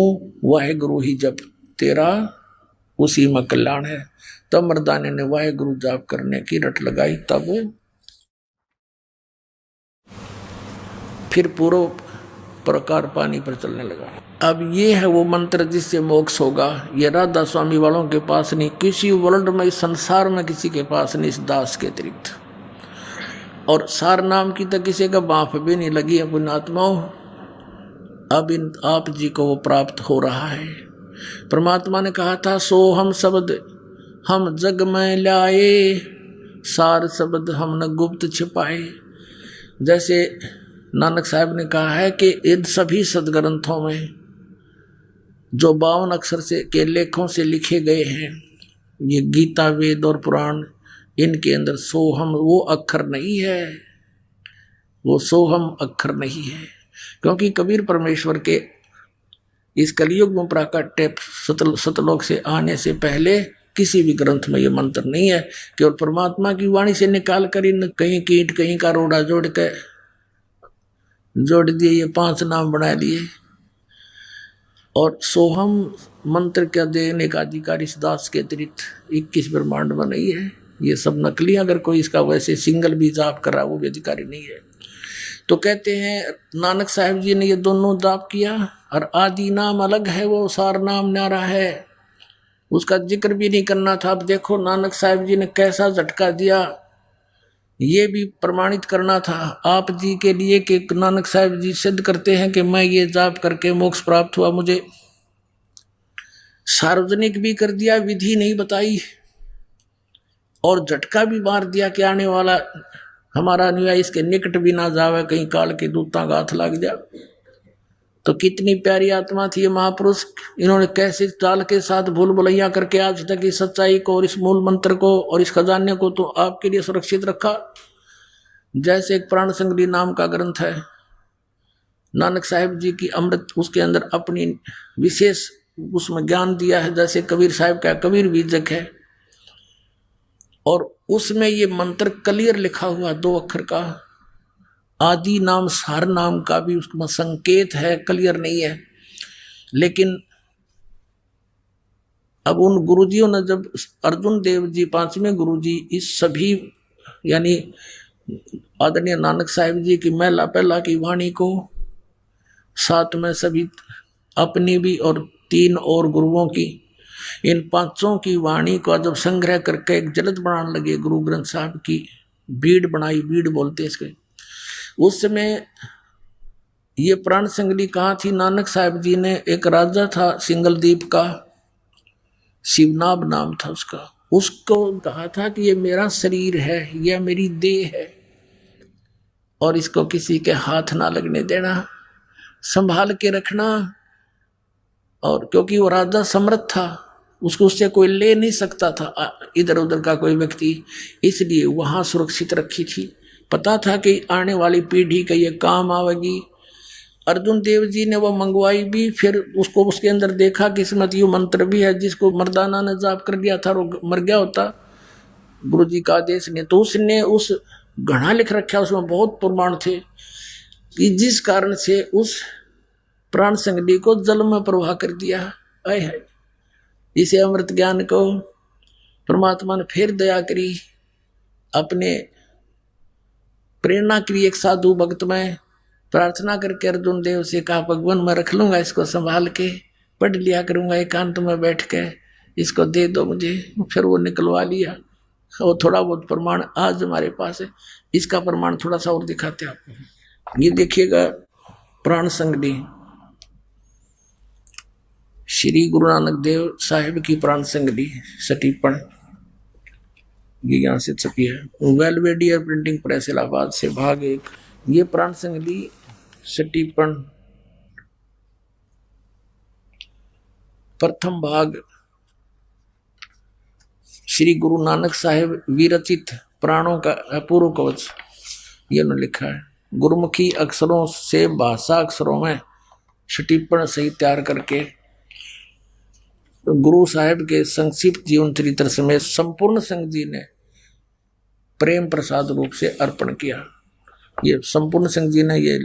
B: वह गुरु ही जप, तेरा उसी में कल्याण है। तब मर्दाने ने वह गुरु जाप करने की रट लगाई। तब फिर पूर्व प्रकार पानी पर चलने लगा। अब ये है वो मंत्र जिससे मोक्ष होगा। ये राधा स्वामी वालों के पास नहीं, किसी वर्ल्ड में, इस संसार में किसी के पास नहीं, इस दास के अतिरिक्त। और सार नाम की तो किसी का बाप भी नहीं लगी है पुण्यात्माओं। अब इन आप जी को वो प्राप्त हो रहा है। परमात्मा ने कहा था सोहम शब्द हम जग में लाए, सार शब्द हमने गुप्त छिपाए। जैसे नानक साहब ने कहा है कि इन सभी सदग्रंथों में जो 52 अक्षर से के लेखों से लिखे गए हैं, ये गीता वेद और पुराण, इनके अंदर सोहम वो अक्षर नहीं है, वो सोहम अक्षर नहीं है। क्योंकि कबीर परमेश्वर के इस कलयुग में प्राकट्य सतलोक से आने से पहले किसी भी ग्रंथ में ये मंत्र नहीं है। केवल परमात्मा की वाणी से निकाल कर इन कहीं कीट कहीं का रोड़ा जोड़ दिए, ये 5 नाम बना लिए। और सोहम मंत्र क्या देने का अधिकार इस दास के अतिरिक्त 21 ब्रह्मांड में नहीं है। ये सब नकली, अगर कोई इसका वैसे सिंगल भी जाप कर रहा वो भी अधिकारी नहीं है। तो कहते हैं नानक साहब जी ने ये दोनों जाप किया और आदि नाम अलग है, वो सार नाम न्यारा है, उसका जिक्र भी नहीं करना था। अब देखो नानक साहब जी ने कैसा झटका दिया, ये भी प्रमाणित करना था आप जी के लिए कि नानक साहब जी सिद्ध करते हैं कि मैं ये जाप करके मोक्ष प्राप्त हुआ। मुझे सार्वजनिक भी कर दिया, विधि नहीं बताई, और झटका भी मार दिया कि आने वाला हमारा अनुयायी इसके निकट भी ना जावे, कहीं काल के दूतां का हाथ लग जा। तो कितनी प्यारी आत्मा थी ये महापुरुष। इन्होंने कैसे चाल के साथ भूल भुलैया करके आज तक इस सच्चाई को और इस मूल मंत्र को और इस खजाने को तो आपके लिए सुरक्षित रखा। जैसे एक प्राण संग्रही नाम का ग्रंथ है, नानक साहिब जी की अमृत, उसके अंदर अपनी विशेष उसमें ज्ञान दिया है। जैसे कबीर साहिब का कबीर बीजक है, और उसमें ये मंत्र क्लियर लिखा हुआ 2 अक्षर का, आदि नाम सार नाम का भी उसमें संकेत है, क्लियर नहीं है। लेकिन अब उन गुरुजियों ने जब अर्जुन देव जी 5वें गुरुजी इस सभी यानी आदरणीय नानक साहिब जी की महिला पहला की वाणी को, साथ में सभी अपनी भी और 3 और गुरुओं की, इन 5 की वाणी को जब संग्रह करके एक जलद बनाने लगे, गुरु ग्रंथ साहब की बीड़ बनाई, बीड़ बोलते इसके। उस समय ये प्राण संगली कहाँ थी? नानक साहिब जी ने, एक राजा था सिंगलदीप का, शिवनाभ नाम था उसका, उसको कहा था कि ये मेरा शरीर है, यह मेरी देह है और इसको किसी के हाथ ना लगने देना, संभाल के रखना। और क्योंकि वो राजा समर्थ था, उसको उससे कोई ले नहीं सकता था इधर उधर का कोई व्यक्ति, इसलिए वहां सुरक्षित रखी थी। पता था कि आने वाली पीढ़ी का ये काम आवेगी। अर्जुन देव जी ने वो मंगवाई भी, फिर उसको उसके अंदर देखा कि इसमें यू मंत्र भी है, जिसको मर्दाना ने जाप कर दिया था वो मर गया होता गुरु जी का आदेश ने, तो उसने उस घड़ा लिख रखा, उसमें बहुत प्रमाण थे कि जिस कारण से उस प्राण संगली को जल में प्रवाह कर दिया। आए है इसे अमृत ज्ञान को परमात्मा ने फिर दया करी, अपने प्रेरणा करी। एक साधु भक्त में प्रार्थना करके अर्जुन देव से कहा, भगवान मैं रख लूंगा इसको, संभाल के पढ़ लिया करूंगा एकांत में बैठ के, इसको दे दो मुझे। फिर वो निकलवा लिया। वो थोड़ा बहुत प्रमाण आज हमारे पास है, इसका प्रमाण थोड़ा सा और दिखाते हैं आपको। ये देखिएगा प्राण संगली, श्री गुरु नानक देव साहिब की प्राण संगली सटीपन, ये यहाँ से छपी है वेलवेडियर प्रिंटिंग प्रेस इलाहाबाद से, भाग 1। ये प्राण संगली सटीपन प्रथम भाग, श्री गुरु नानक साहिब विरचित प्राणों का अपूर्व कवच, ये उन्होंने लिखा है। गुरुमुखी अक्षरों से भाषा अक्षरों में सटीपन सहित तैयार करके गुरु साहिब के संक्षिप्त जीवन चरित्र समेत संपूर्ण संघ जी ने प्रेम प्रसाद रूप से अर्पण किया। ये संपूर्ण संघ जी ने ये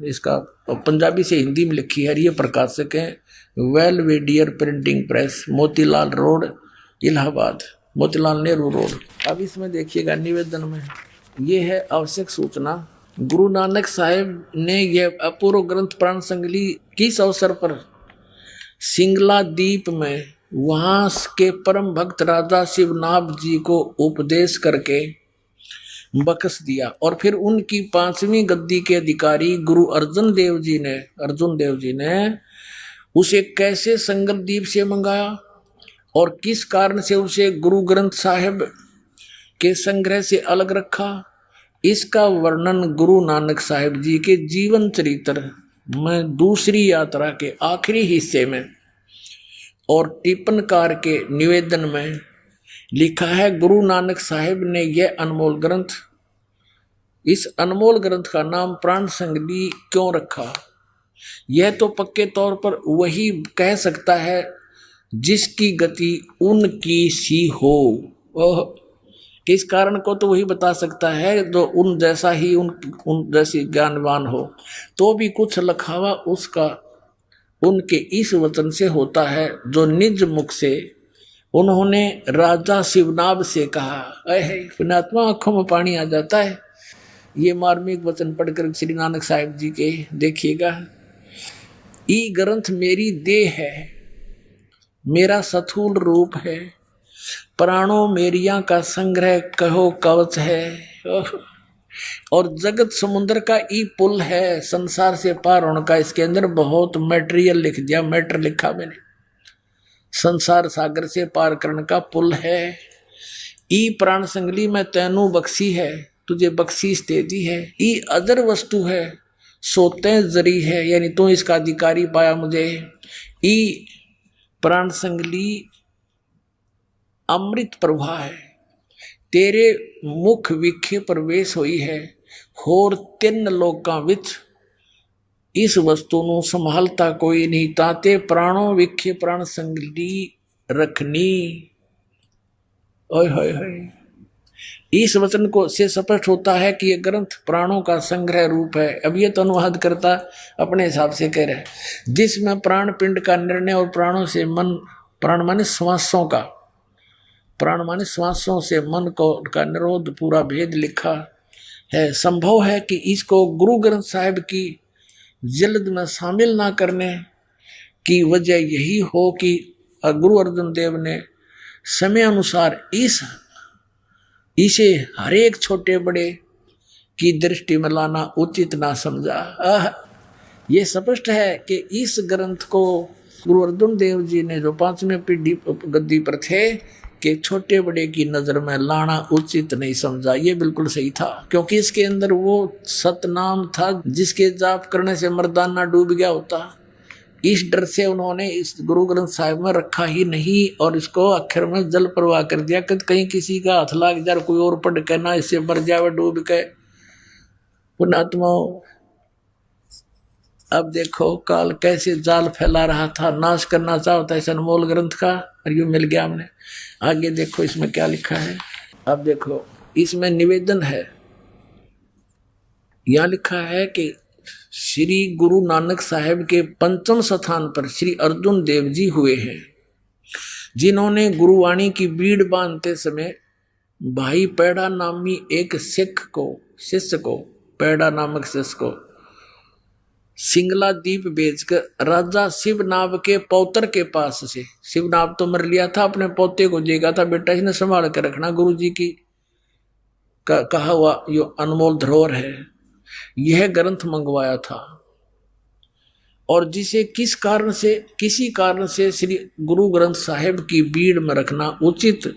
B: इसका पंजाबी से हिंदी में लिखी है। ये प्रकाशक है Belvedere printing press, Motilal road Allahabad, Motilal Nehru road. अब इसमें देखिएगा निवेदन में ये है आवश्यक सूचना, गुरु नानक साहिब ने यह अपूर्व ग्रंथ प्राण संगली किस अवसर पर सिंगला द्वीप में वहां के परम भक्त राजा शिवनाभ जी को उपदेश करके बख्श दिया। और फिर उनकी 5वीं गद्दी के अधिकारी गुरु अर्जुन देव जी ने उसे कैसे संगल द्वीप से मंगाया और किस कारण से उसे गुरु ग्रंथ साहिब के संग्रह से अलग रखा, इसका वर्णन गुरु नानक साहिब जी के जीवन चरित्र में दूसरी यात्रा के आखिरी हिस्से में और टिप्पणकार के निवेदन में लिखा है। गुरु नानक साहिब ने यह अनमोल ग्रंथ, इस अनमोल ग्रंथ का नाम प्राण संगली क्यों रखा? यह तो पक्के तौर पर वही कह सकता है जिसकी गति उनकी सी हो। किस कारण को तो वही बता सकता है जो उन जैसा ही उन जैसी ज्ञानवान हो। तो भी कुछ लखावा उसका उनके इस वचन से होता है जो निज मुख से उन्होंने राजा शिवनाभ से कहा। पुण्यात्मा आंखों में पानी आ जाता है ये मार्मिक वचन पढ़कर श्री नानक साहिब जी के। देखिएगा, ई ग्रंथ मेरी देह है, मेरा स्थूल रूप है, प्राणों मेरिया का संग्रह कहो कवच है, और जगत समुद्र का ई पुल है, संसार से पार होने का। इसके अंदर बहुत मटेरियल लिख दिया, मैटर लिखा मैंने, संसार सागर से पार करने का पुल है। ई प्राण संगली में तैनू बख्शी है, तुझे बख्शीश दे दी है। ई अदर वस्तु है, सोते जरी है, यानी तू इसका अधिकारी पाया मुझे। ई प्राण संगली अमृत प्रवाह है, तेरे मुख विखे प्रवेश हुई है, होर 3 लोकां विच इस वस्तु ਨੂੰ संभालता कोई नहीं, ताते प्राणों विखे प्राण संगली रखनी। ओए होए होए, इस वचन को से स्पष्ट होता है कि यह ग्रंथ प्राणों का संग्रह रूप है। अब ये तो अनुवाद करता अपने हिसाब से कह रहे हैं, जिसमें प्राण पिंड का निर्णय और प्राणों से मन, प्राण माने श्वासों का, प्राण माने श्वासों से मन को का निरोध पूरा भेद लिखा है। संभव है कि इसको गुरु ग्रंथ साहिब की जल्द में शामिल ना करने की वजह यही हो कि गुरु अर्जुन देव ने समय अनुसार इसे हरेक छोटे बड़े की दृष्टि में लाना उचित ना समझा। ये स्पष्ट है कि इस ग्रंथ को गुरु अर्जुन देव जी ने जो 5वें पीढ़ी गद्दी पर थे कि छोटे बड़े की नज़र में लाना उचित नहीं समझा। ये बिल्कुल सही था, क्योंकि इसके अंदर वो सतनाम था जिसके जाप करने से मर्दाना डूब गया होता। इस डर से उन्होंने इस गुरु ग्रंथ साहिब में रखा ही नहीं और इसको आखिर में जल प्रवाह कर दिया कि कहीं किसी का हाथ लाग जाए, कोई और पढ़ के ना इससे मर जावे डूब के। पुण्यात्माओं, अब देखो काल कैसे जाल फैला रहा था, नाश करना चाहता है इस अनमोल ग्रंथ का, और यूं मिल गया हमने। आगे देखो इसमें क्या लिखा है। अब देखो इसमें निवेदन है, यहां लिखा है कि श्री गुरु नानक साहेब के 5वें स्थान पर श्री अर्जुन देव जी हुए हैं, जिन्होंने गुरुवाणी की बीड़ बांधते समय भाई पैड़ा नामी एक शिष्य को पैड़ा नामक शिष्य को सिंगला दीप भेजकर राजा शिवनाभ के पौत्र के पास से, शिवनाभ तो मर लिया था, अपने पोते को देगा था, बेटा इसने संभाल कर रखना, गुरु जी की कहा हुआ यो अनमोल धरोहर है, यह ग्रंथ मंगवाया था। और जिसे किसी कारण से श्री गुरु ग्रंथ साहिब की बीड़ में रखना उचित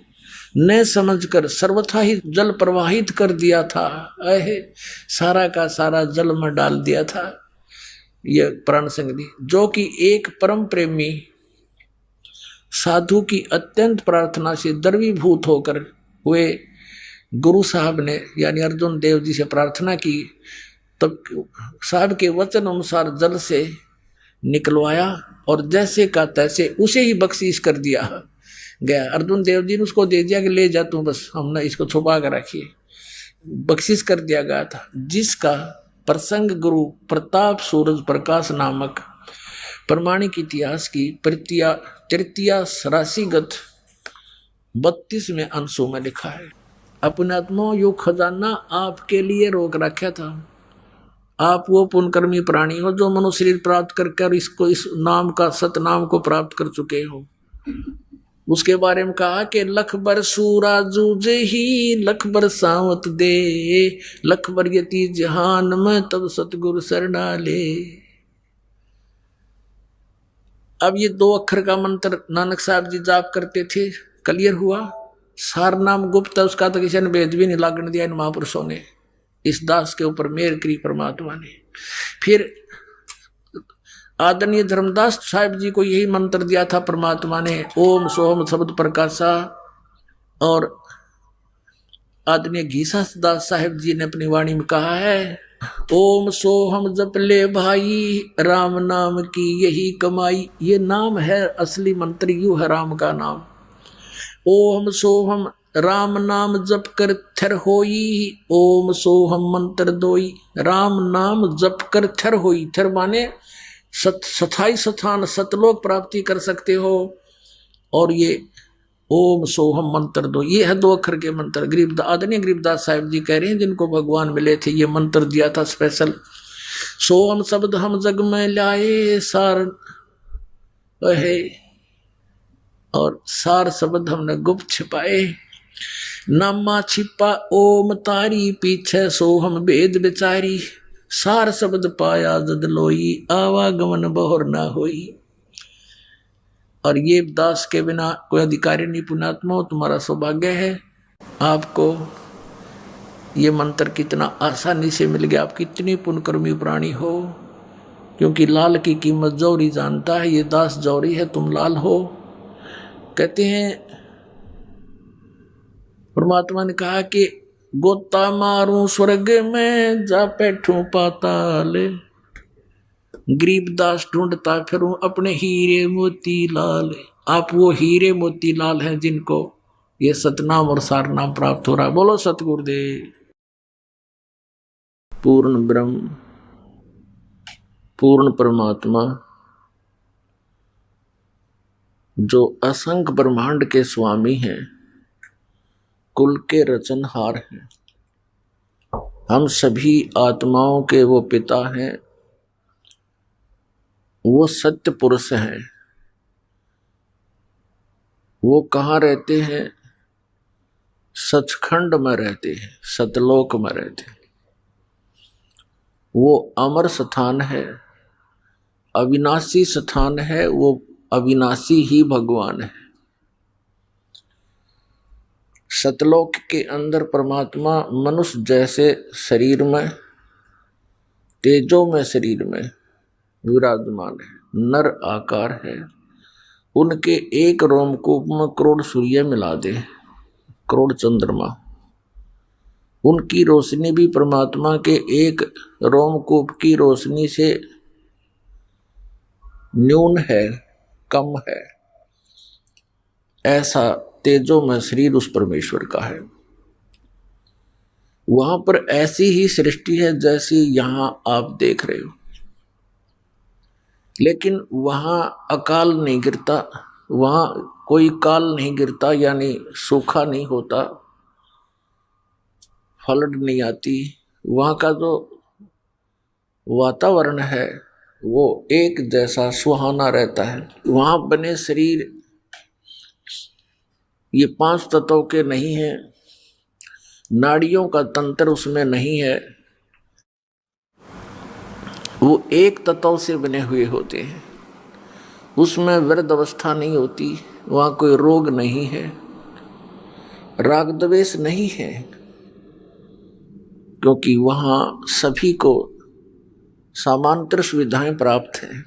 B: न समझकर सर्वथा ही जल प्रवाहित कर दिया था। सारा का सारा जल में डाल दिया था। यह प्राण संगति जो कि एक परम प्रेमी साधु की अत्यंत प्रार्थना से द्रवीभूत होकर हुए गुरु साहब ने यानी अर्जुन देव जी से प्रार्थना की, तब साहब के वचन अनुसार जल से निकलवाया और जैसे का तैसे उसे ही बख्शीश कर दिया गया। अर्जुन देव जी ने उसको दे दिया कि ले जा तू, बस हमने इसको छुपा कर रखिए, बख्शीश कर दिया गया था। जिसका प्रसंग गुरु प्रताप सूरज प्रकाश नामक प्रमाणिक इतिहास की तृतीया राशिगत 32वें अंशों में लिखा है। अपने आत्मा यो खजाना आपके लिए रोक रखा था। आप वो पुण्यकर्मी प्राणी हो जो मनुष्य शरीर प्राप्त करके इसको इस नाम का सतनाम को प्राप्त कर चुके हो। उसके बारे में कहा कि लख बर सूरा जूझे ही लख बर सावत दे, लख बर यति जहान में तब सतगुरु शरणा ले। अब ये 2 अक्षर का मंत्र नानक साहब जी जाप करते थे, क्लियर हुआ। सार नाम गुप्त है, उसका तो किसी ने भेद भी नहीं लागण दिया इन महापुरुषों ने, इस दास के ऊपर मेहर करी परमात्मा ने। फिर आदरणीय धर्मदास साहिब जी को यही मंत्र दिया था परमात्मा ने, ओम सोम शब्द प्रकाशा। और आदरणीय घीसा दास साहिब जी ने अपनी वाणी में कहा है, ओम सोहम जप ले भाई राम नाम की यही कमाई। ये नाम है असली मंत्र, यू है राम का नाम। ओम सोहम राम नाम जप कर थर होई, ओम सोहम मंत्र दोई। राम नाम जप कर थर होई, थर माने स्थाई स्थान सतलोक प्राप्ति कर सकते हो। और ये ओम सोहम मंत्र दो, ये है 2 अक्षर के मंत्र। आदरणीय गरीबदास साहिब जी कह रहे हैं जिनको भगवान मिले थे, ये मंत्र दिया था स्पेशल। सोहम शब्द हम जग में लाए सार है, और सार शब्द हमने गुप्त छिपाए। नामा छिपा ओम तारी पीछे सोहम भेद बेचारी। सार शब्द पाया जद लोई आवागमन बहुर ना होई। और ये दास के बिना कोई अधिकारी नहीं। पुण्यात्मा तुम्हारा सौभाग्य है, आपको ये मंत्र कितना आसानी से मिल गया। आप कितनी पुण्यकर्मी प्राणी हो, क्योंकि लाल की कीमत जौहरी जानता है। ये दास जौहरी है, तुम लाल हो। कहते हैं परमात्मा ने कहा कि गोता मारूं स्वर्ग में जा बैठूं पाताल, गरीबदास ढूंढता फिरूं अपने हीरे मोती लाल। आप वो हीरे मोती लाल हैं जिनको ये सतनाम और सारनाम प्राप्त हो रहा है। बोलो सतगुरुदेव। पूर्ण ब्रह्म, पूर्ण परमात्मा, जो असंख्य ब्रह्मांड के स्वामी हैं, कुल के रचनहार हैं, हम सभी आत्माओं के वो पिता हैं, वो सत्य पुरुष हैं। वो कहाँ रहते हैं? सचखंड में रहते हैं, सतलोक में रहते हैं। वो अमर स्थान है, अविनाशी स्थान है, वो अविनाशी ही भगवान है। सतलोक के अंदर परमात्मा मनुष्य जैसे शरीर में, तेजों में शरीर में विराजमान है, नर आकार है। उनके एक रोमकूप में करोड़ सूर्य मिला दे, करोड़ चंद्रमा। उनकी रोशनी भी परमात्मा के एक रोमकूप की रोशनी से न्यून है, कम है। ऐसा तेजों में शरीर उस परमेश्वर का है। वहां पर ऐसी ही सृष्टि है जैसी यहां आप देख रहे हो, लेकिन वहां अकाल नहीं गिरता, वहां कोई काल नहीं गिरता, यानी सूखा नहीं होता, फ्लड नहीं आती। वहां का जो वातावरण है वो एक जैसा सुहाना रहता है। वहां बने शरीर ये 5 तत्वों के नहीं है, नाड़ियों का तंत्र उसमें नहीं है, वो एक तत्व से बने हुए होते हैं। उसमें वृद्ध अवस्था नहीं होती, वहाँ कोई रोग नहीं है, राग द्वेष नहीं है, क्योंकि वहाँ सभी को समांतर सुविधाएं प्राप्त हैं।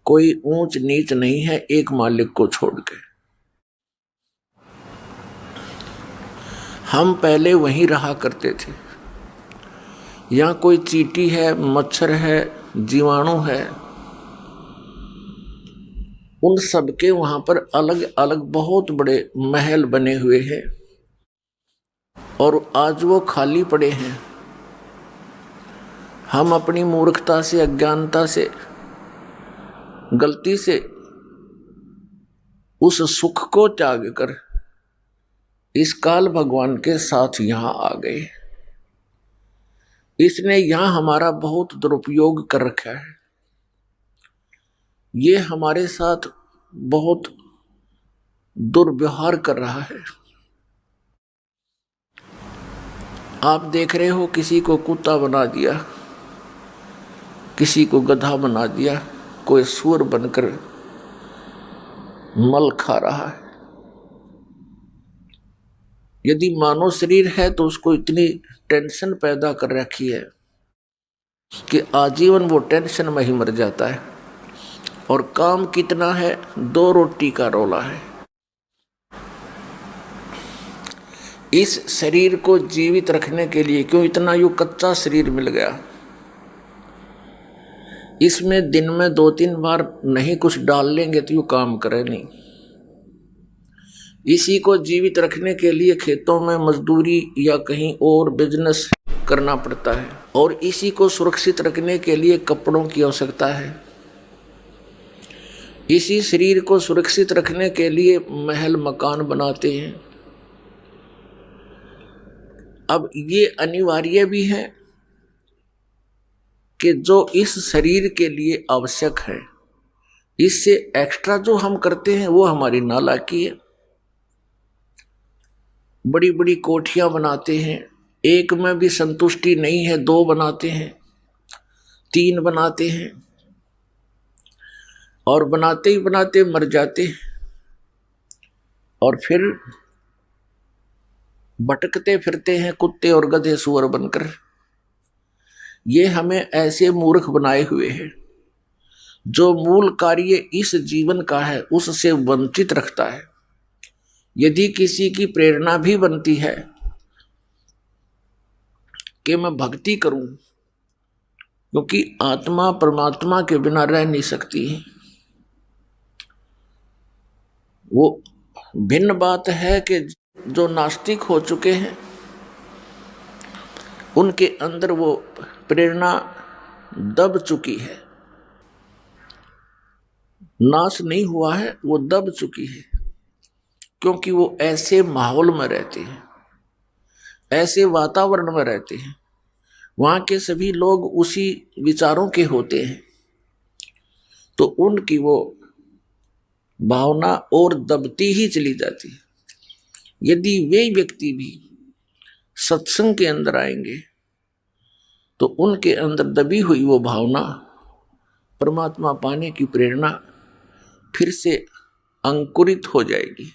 B: कोई ऊंच नीच नहीं है एक मालिक को छोड़ के। हम पहले वहीं रहा करते थे। यहाँ कोई चींटी है, मच्छर है, जीवाणु है, उन सबके वहां पर अलग अलग बहुत बड़े महल बने हुए हैं, और आज वो खाली पड़े हैं। हम अपनी मूर्खता से, अज्ञानता से, गलती से उस सुख को त्याग कर इस काल भगवान के साथ यहां आ गए। इसने यहां हमारा बहुत दुरुपयोग कर रखा है। ये हमारे साथ बहुत दुर्व्यवहार कर रहा है। आप देख रहे हो, किसी को कुत्ता बना दिया, किसी को गधा बना दिया, कोई सूअर बनकर मल खा रहा है। यदि मानव शरीर है तो उसको इतनी टेंशन पैदा कर रखी है कि आजीवन वो टेंशन में ही मर जाता है। और काम कितना है, 2 रोटी का रोला है। इस शरीर को जीवित रखने के लिए क्यों इतना यूं कच्चा शरीर मिल गया। इसमें दिन में 2-3 बार नहीं कुछ डाल लेंगे तो यूं काम करे नहीं। इसी को जीवित रखने के लिए खेतों में मजदूरी या कहीं और बिजनेस करना पड़ता है, और इसी को सुरक्षित रखने के लिए कपड़ों की आवश्यकता है। इसी शरीर को सुरक्षित रखने के लिए महल मकान बनाते हैं। अब ये अनिवार्य भी है कि जो इस शरीर के लिए आवश्यक है, इससे एक्स्ट्रा जो हम करते हैं वो हमारी नालायकी है। बड़ी बड़ी कोठियां बनाते हैं, एक में भी संतुष्टि नहीं है, 2 बनाते हैं, 3 बनाते हैं, और बनाते ही बनाते मर जाते हैं, और फिर भटकते फिरते हैं कुत्ते और गधे सुअर बनकर। ये हमें ऐसे मूर्ख बनाए हुए हैं। जो मूल कार्य इस जीवन का है उससे वंचित रखता है। यदि किसी की प्रेरणा भी बनती है कि मैं भक्ति करूं, क्योंकि आत्मा परमात्मा के बिना रह नहीं सकती, वो भिन्न बात है कि जो नास्तिक हो चुके हैं उनके अंदर वो प्रेरणा दब चुकी है, नाश नहीं हुआ है, वो दब चुकी है, क्योंकि वो ऐसे माहौल में रहते हैं, ऐसे वातावरण में रहते हैं, वहां के सभी लोग उसी विचारों के होते हैं, तो उनकी वो भावना और दबती ही चली जाती है। यदि वे व्यक्ति भी सत्संग के अंदर आएंगे तो उनके अंदर दबी हुई वो भावना, परमात्मा पाने की प्रेरणा फिर से अंकुरित हो जाएगी।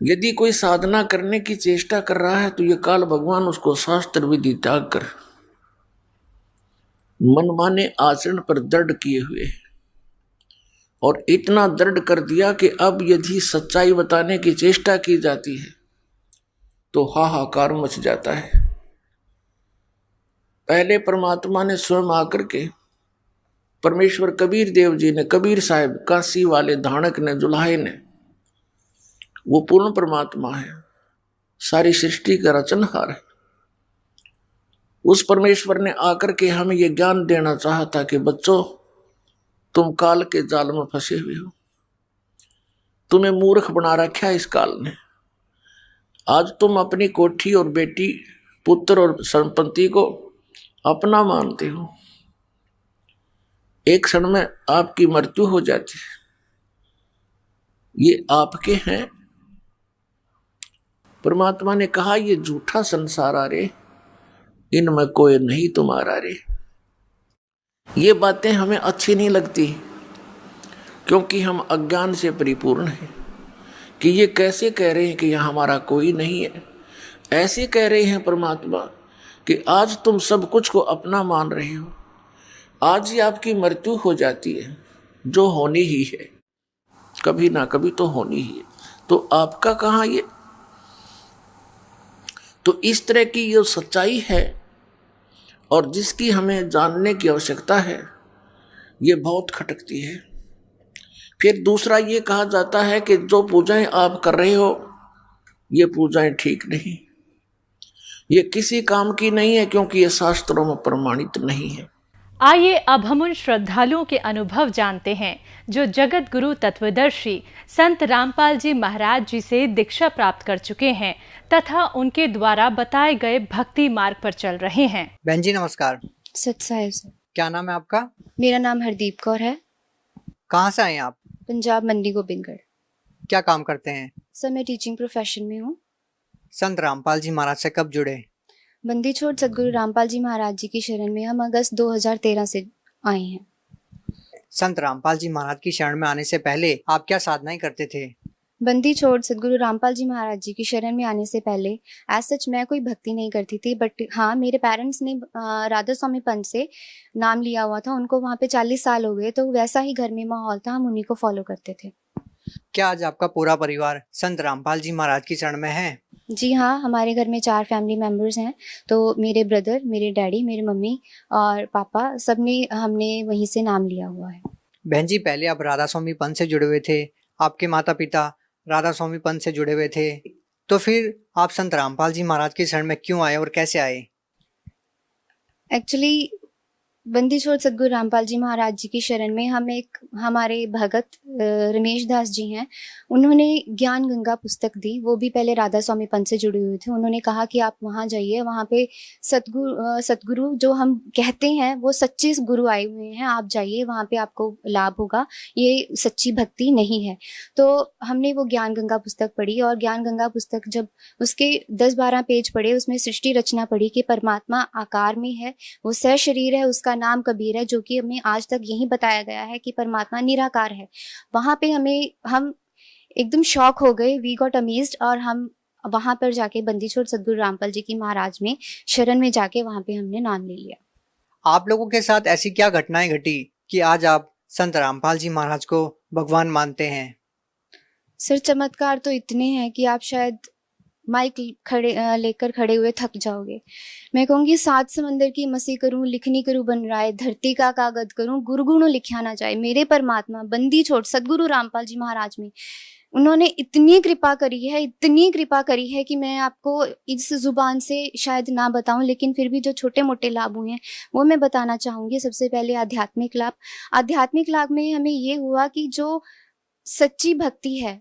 B: यदि कोई साधना करने की चेष्टा कर रहा है तो ये काल भगवान उसको शास्त्र विधि त्याग कर मनमाने आचरण पर दृढ़ किए हुए है, और इतना दृढ़ कर दिया कि अब यदि सच्चाई बताने की चेष्टा की जाती है तो हाहाकार मच जाता है। पहले परमात्मा ने स्वयं आकर के, परमेश्वर कबीर देव जी ने, कबीर साहब, काशी वाले धाणक ने, जुलाहे ने, वो पूर्ण परमात्मा है, सारी सृष्टि का रचनहार है। उस परमेश्वर ने आकर के हमें ये ज्ञान देना चाहता कि बच्चों, तुम काल के जाल में फंसे हुए हो, तुम्हें मूर्ख बना रखा है इस काल ने। आज तुम अपनी कोठी और बेटी, पुत्र और संपत्ति को अपना मानते हो, एक क्षण में आपकी मृत्यु हो जाती है, ये आपके हैं। परमात्मा ने कहा ये झूठा संसार आ रे, इनमें कोई नहीं तुम्हारा रे। ये बातें हमें अच्छी नहीं लगती क्योंकि हम अज्ञान से परिपूर्ण हैं कि ये कैसे कह रहे हैं कि यहाँ हमारा कोई नहीं है। ऐसे कह रहे हैं परमात्मा कि आज तुम सब कुछ को अपना मान रहे हो, आज ही आपकी मृत्यु हो जाती है, जो होनी ही है, कभी ना कभी तो होनी ही है, तो आपका कहाँ ये। तो इस तरह की ये सच्चाई है और जिसकी हमें जानने की आवश्यकता है, ये बहुत खटकती है। फिर दूसरा ये कहा जाता है कि जो पूजाएं आप कर रहे हो ये पूजाएं ठीक नहीं, ये किसी काम की नहीं है, क्योंकि ये शास्त्रों में प्रमाणित नहीं है।
C: आइए अब हम उन श्रद्धालुओं के अनुभव जानते हैं जो जगत गुरु तत्वदर्शी संत रामपाल जी महाराज जी से दीक्षा प्राप्त कर चुके हैं तथा उनके द्वारा बताए गए भक्ति मार्ग पर चल रहे हैं।
D: बहन जी नमस्कार।
E: सत साहिब सर।
D: क्या नाम है आपका?
E: मेरा नाम हरदीप कौर है।
D: कहाँ से आए हैं आप?
E: पंजाब, मंडी गोबिंदगढ़।
D: क्या काम करते हैं?
E: सर मैं टीचिंग प्रोफेशन में हूँ।
D: संत रामपाल जी महाराज से कब जुड़े?
E: बंदी छोड़ सदगुरु रामपाल जी महाराज जी की शरण में हम अगस्त 2013 से आए हैं।
D: संत रामपाल जी महाराज की शरण में आने से पहले आप क्या साधनाएं करते थे?
E: बंदी छोड़ सदगुरु रामपाल जी महाराज जी की शरण में आने से पहले एज सच मैं कोई भक्ति नहीं करती थी, बट हाँ मेरे पेरेंट्स ने राधा स्वामी पंथ से नाम लिया हुआ था, उनको वहाँ पे 40 साल हो गए, तो वैसा ही घर में माहौल था, हम उन्हीं को फॉलो करते थे।
D: क्या आज आपका पूरा परिवार संत रामपाल जी महाराज की शरण में है?
E: जी हाँ, हमारे घर में 4 फैमिली मेम्बर्स हैं, तो मेरे ब्रदर, मेरे डैडी, मेरे मम्मी और पापा, सबने हमने वहीं से नाम लिया हुआ है।
D: बहन जी पहले आप राधा स्वामी पंथ से जुड़े हुए थे, आपके माता पिता राधा स्वामी पंथ से जुड़े हुए थे, तो फिर आप संत रामपाल जी महाराज की शरण में क्यों आए और कैसे आए?
E: एक्चुअली बंदी छोड़ सदगुरु रामपाल जी महाराज जी की शरण में हम एक हमारे भगत रमेश दास जी हैं, उन्होंने ज्ञान गंगा पुस्तक दी। वो भी पहले राधा स्वामी पंथ से जुड़े हुए थे। उन्होंने कहा कि आप वहाँ जाइए, वहाँ पे सतगुरु जो हम कहते हैं वो सच्चे गुरु आए हुए हैं, आप जाइए वहाँ पे आपको लाभ होगा, ये सच्ची भक्ति नहीं है। तो हमने वो ज्ञान गंगा पुस्तक पढ़ी और ज्ञान गंगा पुस्तक जब उसके 10-12 पेज पढ़े, उसमें सृष्टि रचना पढ़ी कि परमात्मा आकार में है, वो सशरीर है, उसका नाम कबीर है, जो कि हमें आज तक यही बताया गया है कि परमात्मा निराकार है। वहां पे हम एकदम शॉक हो गए, वी गॉट अमेज्ड, और हम वहां पर जाके बंदी छोड़ सदगुरु रामपाल जी की महाराज में शरण में जाके वहां पे हमने नाम ले लिया।
D: आप लोगों के साथ ऐसी क्या घटनाएं घटी कि आज आप संत रामपाल जी महाराज को भगवान मानते हैं?
E: सर चमत्कार तो इतने हैं कि आप शायद माइक लेकर खड़े हुए थक जाओगे। मैं कहूँगी 7 समंदर की मसी करूँ, लिखनी करूँ बन रहा है, धरती का कागज करूँ, गुरुगुणों लिखा ना जाए। मेरे परमात्मा बंदी छोड़ सदगुरु रामपाल जी महाराज में उन्होंने इतनी कृपा करी है, इतनी कृपा करी है कि मैं आपको इस जुबान से शायद ना बताऊं, लेकिन फिर भी जो छोटे मोटे लाभ हुए हैं वो मैं बताना चाहूँगी। सबसे पहले आध्यात्मिक लाभ। आध्यात्मिक लाभ में हमें ये हुआ कि जो सच्ची भक्ति है,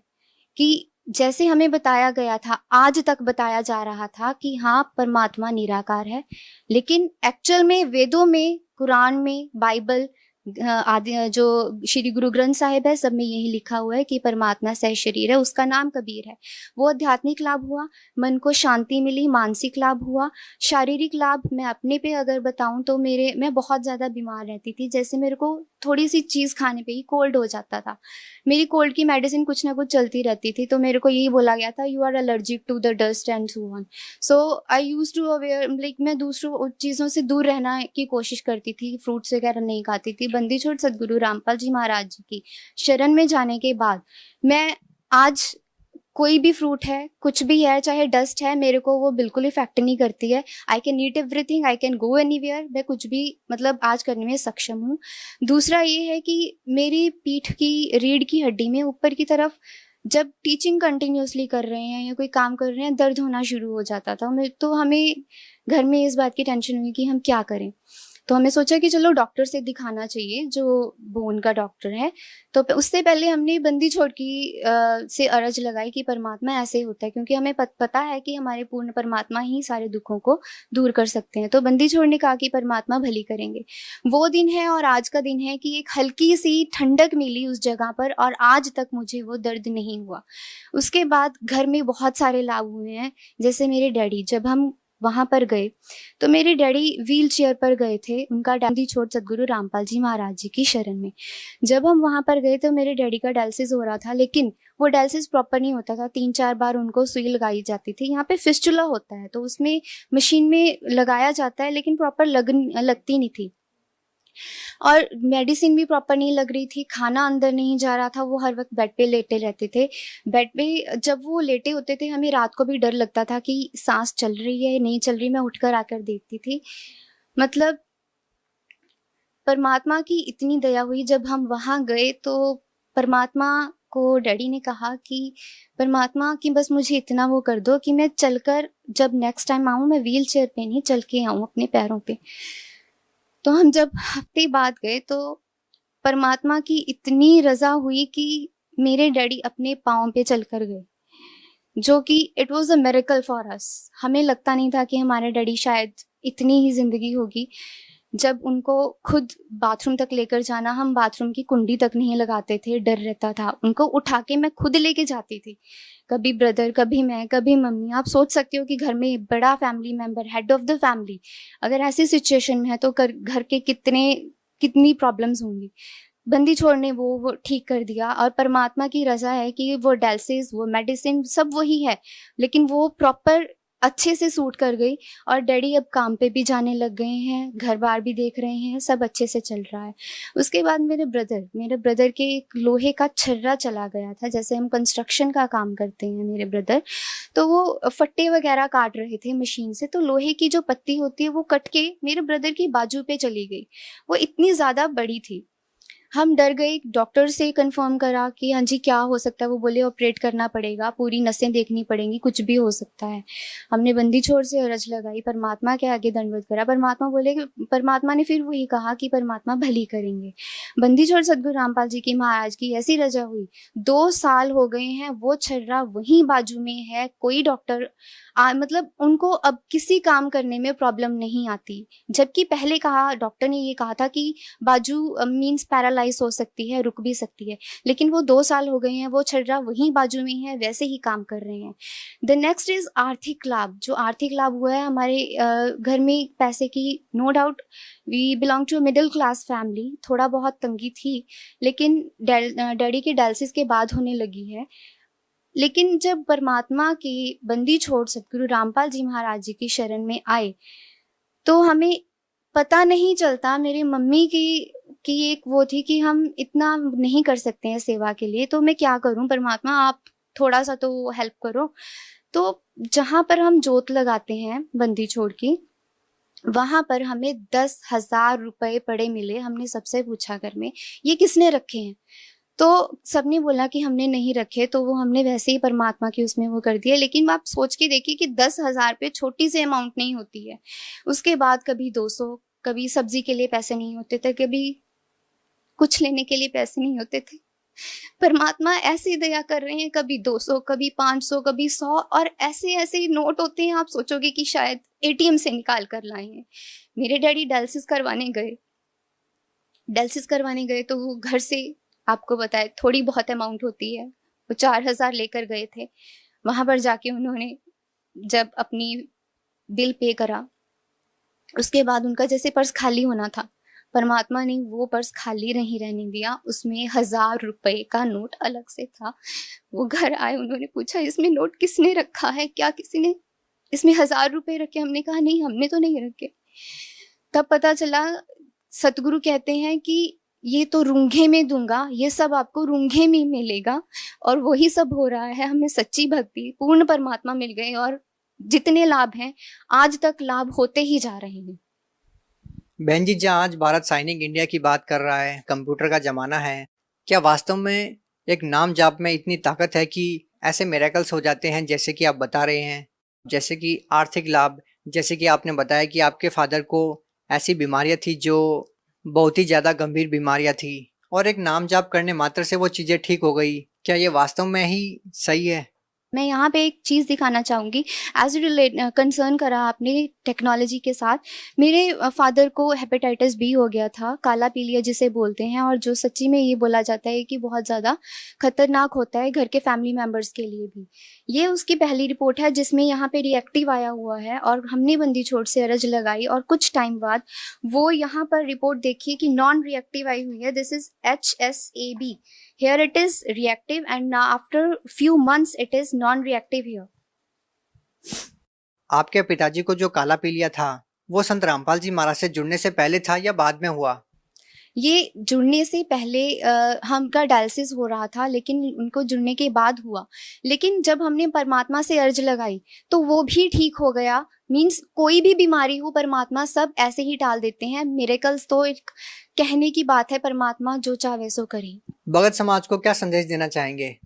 E: कि जैसे हमें बताया गया था, आज तक बताया जा रहा था कि हाँ परमात्मा निराकार है, लेकिन एक्चुअल में वेदों में, कुरान में, बाइबल आदि जो श्री गुरु ग्रंथ साहिब है, सब में यही लिखा हुआ है कि परमात्मा सह शरीर है, उसका नाम कबीर है। वो आध्यात्मिक लाभ हुआ, मन को शांति मिली, मानसिक लाभ हुआ। शारीरिक लाभ मैं अपने पे अगर बताऊं तो मैं बहुत ज़्यादा बीमार रहती थी। जैसे मेरे को थोड़ी सी चीज़ खाने पे ही कोल्ड हो जाता था। मेरी कोल्ड की मेडिसिन कुछ ना कुछ चलती रहती थी, तो मेरे को यही बोला गया था you are allergic to the dust and so on. So I use to aware, like मैं दूसरों चीज़ों से दूर रहना की कोशिश करती थी, फ्रूट्स वगैरह नहीं खाती थी। बंदी छोड़ सदगुरु रामपाल जी महाराज जी की शरण में जाने के बाद मैं आज कोई भी फ्रूट है, कुछ भी है, चाहे डस्ट है, मेरे को वो बिल्कुल इफेक्ट नहीं करती है। I can eat everything, I can go anywhere, मैं कुछ भी मतलब आज करने में सक्षम हूँ। दूसरा ये है कि मेरी पीठ की रीढ़ की हड्डी में ऊपर की तरफ जब टीचिंग कंटिन्यूसली कर रहे हैं या कोई काम कर रहे हैं, दर्द होना शुरू हो जाता था। तो हमें घर में इस बात की टेंशन हुई कि हम क्या करें। तो हमने सोचा कि चलो डॉक्टर से दिखाना चाहिए, जो बोन का डॉक्टर है। तो उससे पहले हमने बंदी छोड़ की से अर्ज लगाई कि परमात्मा ऐसे होता है, क्योंकि हमें पता है कि हमारे पूर्ण परमात्मा ही सारे दुखों को दूर कर सकते हैं। तो बंदी छोड़ ने कहा कि परमात्मा भली करेंगे। वो दिन है और आज का दिन है कि एक हल्की सी ठंडक मिली उस जगह पर, और आज तक मुझे वो दर्द नहीं हुआ। उसके बाद घर में बहुत सारे लाभ हुए हैं। जैसे मेरे डैडी, जब हम वहां पर गए तो मेरे डैडी व्हील चेयर पर गए थे, उनका बंदी छोड़ सदगुरु रामपाल जी महाराज जी की शरण में। जब हम वहां पर गए तो मेरे डैडी का डायलिसिस हो रहा था, लेकिन वो डायलिसिस प्रॉपर नहीं होता था। 3-4 बार उनको सुई लगाई जाती थी। यहाँ पे फिस्टुला होता है तो उसमें मशीन में लगाया जाता है, लेकिन प्रॉपर लगती नहीं थी, और मेडिसिन भी प्रॉपर नहीं लग रही थी। खाना अंदर नहीं जा रहा था। वो हर वक्त बेड पे लेटे रहते थे। बेड पे जब वो लेटे होते थे, हमें रात को भी डर लगता था कि सांस चल रही है नहीं चल रही। मैं उठकर आकर देखती थी। मतलब परमात्मा की इतनी दया हुई। जब हम वहां गए तो परमात्मा को डैडी ने कहा कि परमात्मा कि बस मुझे इतना वो कर दो कि मैं चलकर जब नेक्स्ट टाइम आऊँ, मैं व्हील चेयर पे नहीं, चल के आऊँ अपने पैरों पे। तो हम जब हफ्ते बाद गए तो परमात्मा की इतनी रजा हुई कि मेरे डैडी अपने पाँव पे चलकर गए, जो कि it was a miracle for us. हमें लगता नहीं था कि हमारे डैडी शायद इतनी ही जिंदगी होगी। जब उनको खुद बाथरूम तक लेकर जाना, हम बाथरूम की कुंडी तक नहीं लगाते थे, डर रहता था। उनको उठा के मैं खुद लेके जाती थी, कभी ब्रदर, कभी मैं, कभी मम्मी। आप सोच सकते हो कि घर में बड़ा family member, head of the family, अगर ऐसी सिचुएशन में है तो घर के कितनी प्रॉब्लम्स होंगी। बंदी छोड़ ने वो ठीक कर दिया, और परमात्मा की रजा है कि वो डायलिसिस, वो मेडिसिन सब वही है, लेकिन वो प्रॉपर अच्छे से सूट कर गई। और डैडी अब काम पे भी जाने लग गए हैं, घर बार भी देख रहे हैं, सब अच्छे से चल रहा है। उसके बाद मेरे ब्रदर के एक लोहे का छर्रा चला गया था। जैसे हम कंस्ट्रक्शन का काम करते हैं मेरे ब्रदर, तो वो फट्टे वगैरह काट रहे थे मशीन से, तो लोहे की जो पत्ती होती है वो कट के मेरे ब्रदर की बाजू पे चली गई। वो इतनी ज़्यादा बड़ी थी। हम डर गए, डॉक्टर से कंफर्म करा कि हाँ जी क्या हो सकता है। वो बोले ऑपरेट करना पड़ेगा, पूरी नसें देखनी पड़ेंगी, कुछ भी हो सकता है। हमने बंदी छोड़ से अरज लगाई, परमात्मा के आगे दंडवत करा। परमात्मा ने फिर वही कहा कि परमात्मा भली करेंगे। बंदी छोड़ सदगुरु रामपाल जी की महाराज की ऐसी रजा हुई, 2 साल हो गए हैं, वो छर्रा वहीं बाजू में है। कोई डॉक्टर मतलब उनको अब किसी काम करने में प्रॉब्लम नहीं आती। जबकि पहले डॉक्टर ने ये कहा था कि बाजू मीन्स पैरालाइज हो सकती है, रुक भी सकती है, लेकिन वो 2 साल हो गए हैं, वो छर्रा वहीं बाजू में है, वैसे ही काम कर रहे हैं। द नेक्स्ट इज आर्थिक लाभ। जो आर्थिक लाभ हुआ है हमारे घर में पैसे की, no doubt we belong to middle class family, थोड़ा बहुत तंगी थी, लेकिन डैडी के डायलिसिस के बाद होने लगी है। लेकिन जब परमात्मा की बंदी छोड़ सतगुरु रामपाल जी महाराज जी की शरण में आए तो हमें पता नहीं चलता। मेरी मम्मी की एक वो थी कि हम इतना नहीं कर सकते हैं सेवा के लिए, तो मैं क्या करूं, परमात्मा आप थोड़ा सा तो हेल्प करो। तो जहाँ पर हम जोत लगाते हैं बंदी छोड़ की, वहां पर हमें 10,000 रुपए पड़े मिले। हमने सबसे पूछा घर में ये किसने रखे हैं, तो सबने बोला कि हमने नहीं रखे, तो वो हमने वैसे ही परमात्मा की उसमें वो कर दिया। लेकिन आप सोच के देखिए कि 10,000 पे छोटी सी अमाउंट नहीं होती है। उसके बाद कभी 200, कभी सब्जी के लिए पैसे नहीं होते थे, कभी कुछ लेने के लिए पैसे नहीं होते थे। परमात्मा ऐसी दया कर रहे हैं, कभी 200, कभी 500, कभी 100, और ऐसे ऐसे नोट होते हैं, आप सोचोगे कि शायद एटीएम से निकाल कर लाए हैं। मेरे डैडी डायलिसिस करवाने गए तो वो घर से, आपको बताए, थोड़ी बहुत अमाउंट होती है, वो 4,000 लेकर गए थे। वहां पर जाके उन्होंने जब अपनी बिल पे करा, उसके बाद उनका जैसे पर्स खाली होना था, परमात्मा ने वो पर्स खाली नहीं रहने दिया, उसमें 1,000 रुपए का नोट अलग से था। वो घर आए, उन्होंने पूछा इसमें नोट किसने रखा है, क्या किसी ने इसमें 1,000 रुपए रखे? हमने कहा नहीं, हमने तो नहीं रखे। तब पता चला, सतगुरु कहते हैं कि ये तो रूंघे में दूंगा, ये सब आपको रूंघे में मिलेगा, और वही सब हो रहा है। हमें सच्ची भक्ति, पूर्ण परमात्मा मिल गए, और जितने लाभ हैं आज तक लाभ होते ही जा रहे हैं।
D: बहन जी, जहाँ आज भारत साइनिंग इंडिया की बात कर रहा है, कंप्यूटर का जमाना है, क्या वास्तव में एक नाम जाप में इतनी ताकत है कि ऐसे मिरेकल्स हो जाते हैं जैसे कि आप बता रहे हैं? जैसे कि आर्थिक लाभ, जैसे कि आपने बताया कि आपके फादर को ऐसी बीमारियां थी जो बहुत ही ज़्यादा गंभीर बीमारियां थी, और एक नाम जाप करने मात्र से वो चीज़ें ठीक हो गई। क्या ये वास्तव में ही सही है?
E: मैं यहाँ पे एक चीज़ दिखाना चाहूँगी, एज रिलेट कंसर्न करा आपने टेक्नोलॉजी के साथ। मेरे फादर को हेपेटाइटिस बी हो गया था, काला पीलिया जिसे बोलते हैं, और जो सच्ची में ये बोला जाता है कि बहुत ज़्यादा खतरनाक होता है घर के फैमिली मेम्बर्स के लिए भी। ये उसकी पहली रिपोर्ट है जिसमें यहाँ पे रिएक्टिव आया हुआ है, और हमने बंदी छोड़ से अर्ज लगाई, और कुछ टाइम बाद वो यहाँ पर रिपोर्ट देखिए कि नॉन रिएक्टिव आई हुई है। This is HSAB, here it is reactive, and now after few months it is non-reactive here.
D: आपके पिताजी को जो काला पीलिया था वो संत रामपाल जी महाराज से जुड़ने से पहले था या बाद में हुआ?
E: ये जुड़ने से पहले हमका डायलिसिस हो रहा था, लेकिन उनको जुड़ने के बाद हुआ। लेकिन जब हमने परमात्मा से अर्ज लगाई तो वो भी ठीक हो गया। मीन्स कोई भी बीमारी हो, परमात्मा सब ऐसे ही टाल देते हैं। मिरेकल्स तो एक कहने की बात है, परमात्मा जो चाहे सो करे।
D: भगत समाज को क्या संदेश देना चाहेंगे?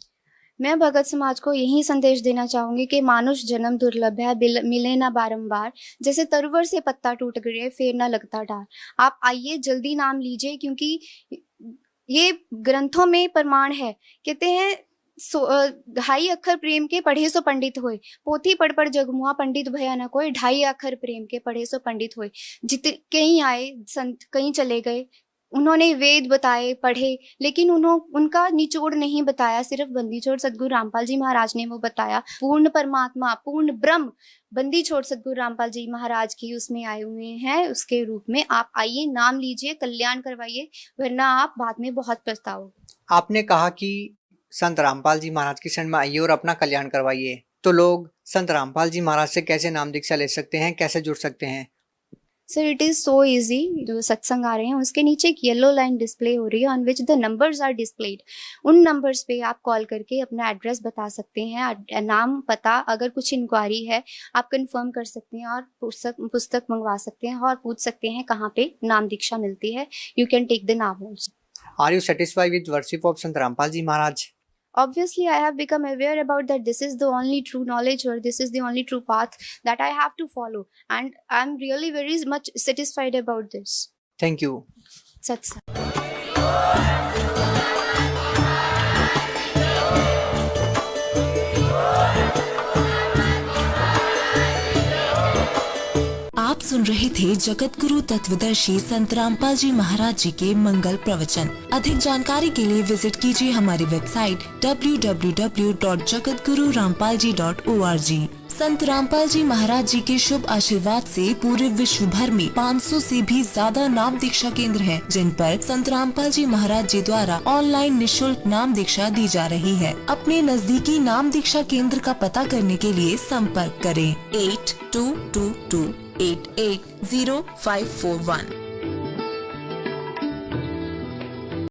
E: मैं भगत समाज को यही संदेश देना चाहूंगी कि मानुष जन्म दुर्लभ है, मिले ना बारंबार। जैसे तरुवर से पत्ता टूट गए फिर ना लगता डार। आप आइए, जल्दी नाम लीजिए, क्योंकि ये ग्रंथों में प्रमाण है। कहते हैं 2.5 अक्षर प्रेम के पढ़े सो पंडित होए, पोथी पढ़ पढ़ जगमुआ पंडित भया न कोई। 2.5 अक्षर प्रेम के पढ़े सो पंडित होए। कहीं आए संत, कहीं चले गए, उन्होंने वेद बताए, पढ़े, लेकिन उनका निचोड़ नहीं बताया। सिर्फ बंदी छोड़ सदगुरु रामपाल जी महाराज ने वो बताया। पूर्ण परमात्मा, पूर्ण ब्रह्म बंदी छोड़ सदगुरु रामपाल जी महाराज की उसमें आए हुए हैं, उसके रूप में। आप आइए, नाम लीजिए, कल्याण करवाइए, वरना आप बाद में बहुत पछताओगे।
D: आपने कहा कि संत रामपाल जी महाराज की शरण में आइए और अपना कल्याण करवाइए, तो लोग संत रामपाल जी महाराज से कैसे नाम दीक्षा ले सकते हैं, कैसे जुड़ सकते हैं?
E: Sir, it is so easy. जो सत्संग आ रहे हैं उसके नीचे एक येलो लाइन डिस्प्ले हो रही है, on which the numbers are displayed. उन नंबर्स पे आप कॉल करके अपना एड्रेस बता सकते हैं, नाम, पता, अगर कुछ इंक्वायरी है आप कंफर्म कर सकते हैं, और पुस्तक मंगवा सकते हैं, और पूछ सकते हैं कहाँ पे नाम दीक्षा मिलती है। You can take the naam also.
D: Are you satisfied with worship of Sant Rampal ji Maharaj?
E: Obviously, I have become aware about that this is the only true knowledge, or this is the only true path that I have to follow, and I'm really very much satisfied about this.
D: Thank you.
E: Satsang.
F: आप सुन रहे थे जगत गुरु तत्वदर्शी संत रामपाल जी महाराज जी के मंगल प्रवचन। अधिक जानकारी के लिए विजिट कीजिए हमारी वेबसाइट www.jagatgururampalji.org। संत रामपाल जी महाराज जी के शुभ आशीर्वाद से पूरे विश्व भर में 500 से भी ज्यादा नाम दीक्षा केंद्र हैं, जिन पर संत रामपाल जी महाराज जी द्वारा ऑनलाइन निशुल्क नाम दीक्षा दी जा रही है। अपने नजदीकी नाम दीक्षा केंद्र का पता करने के लिए संपर्क करें 8222880541।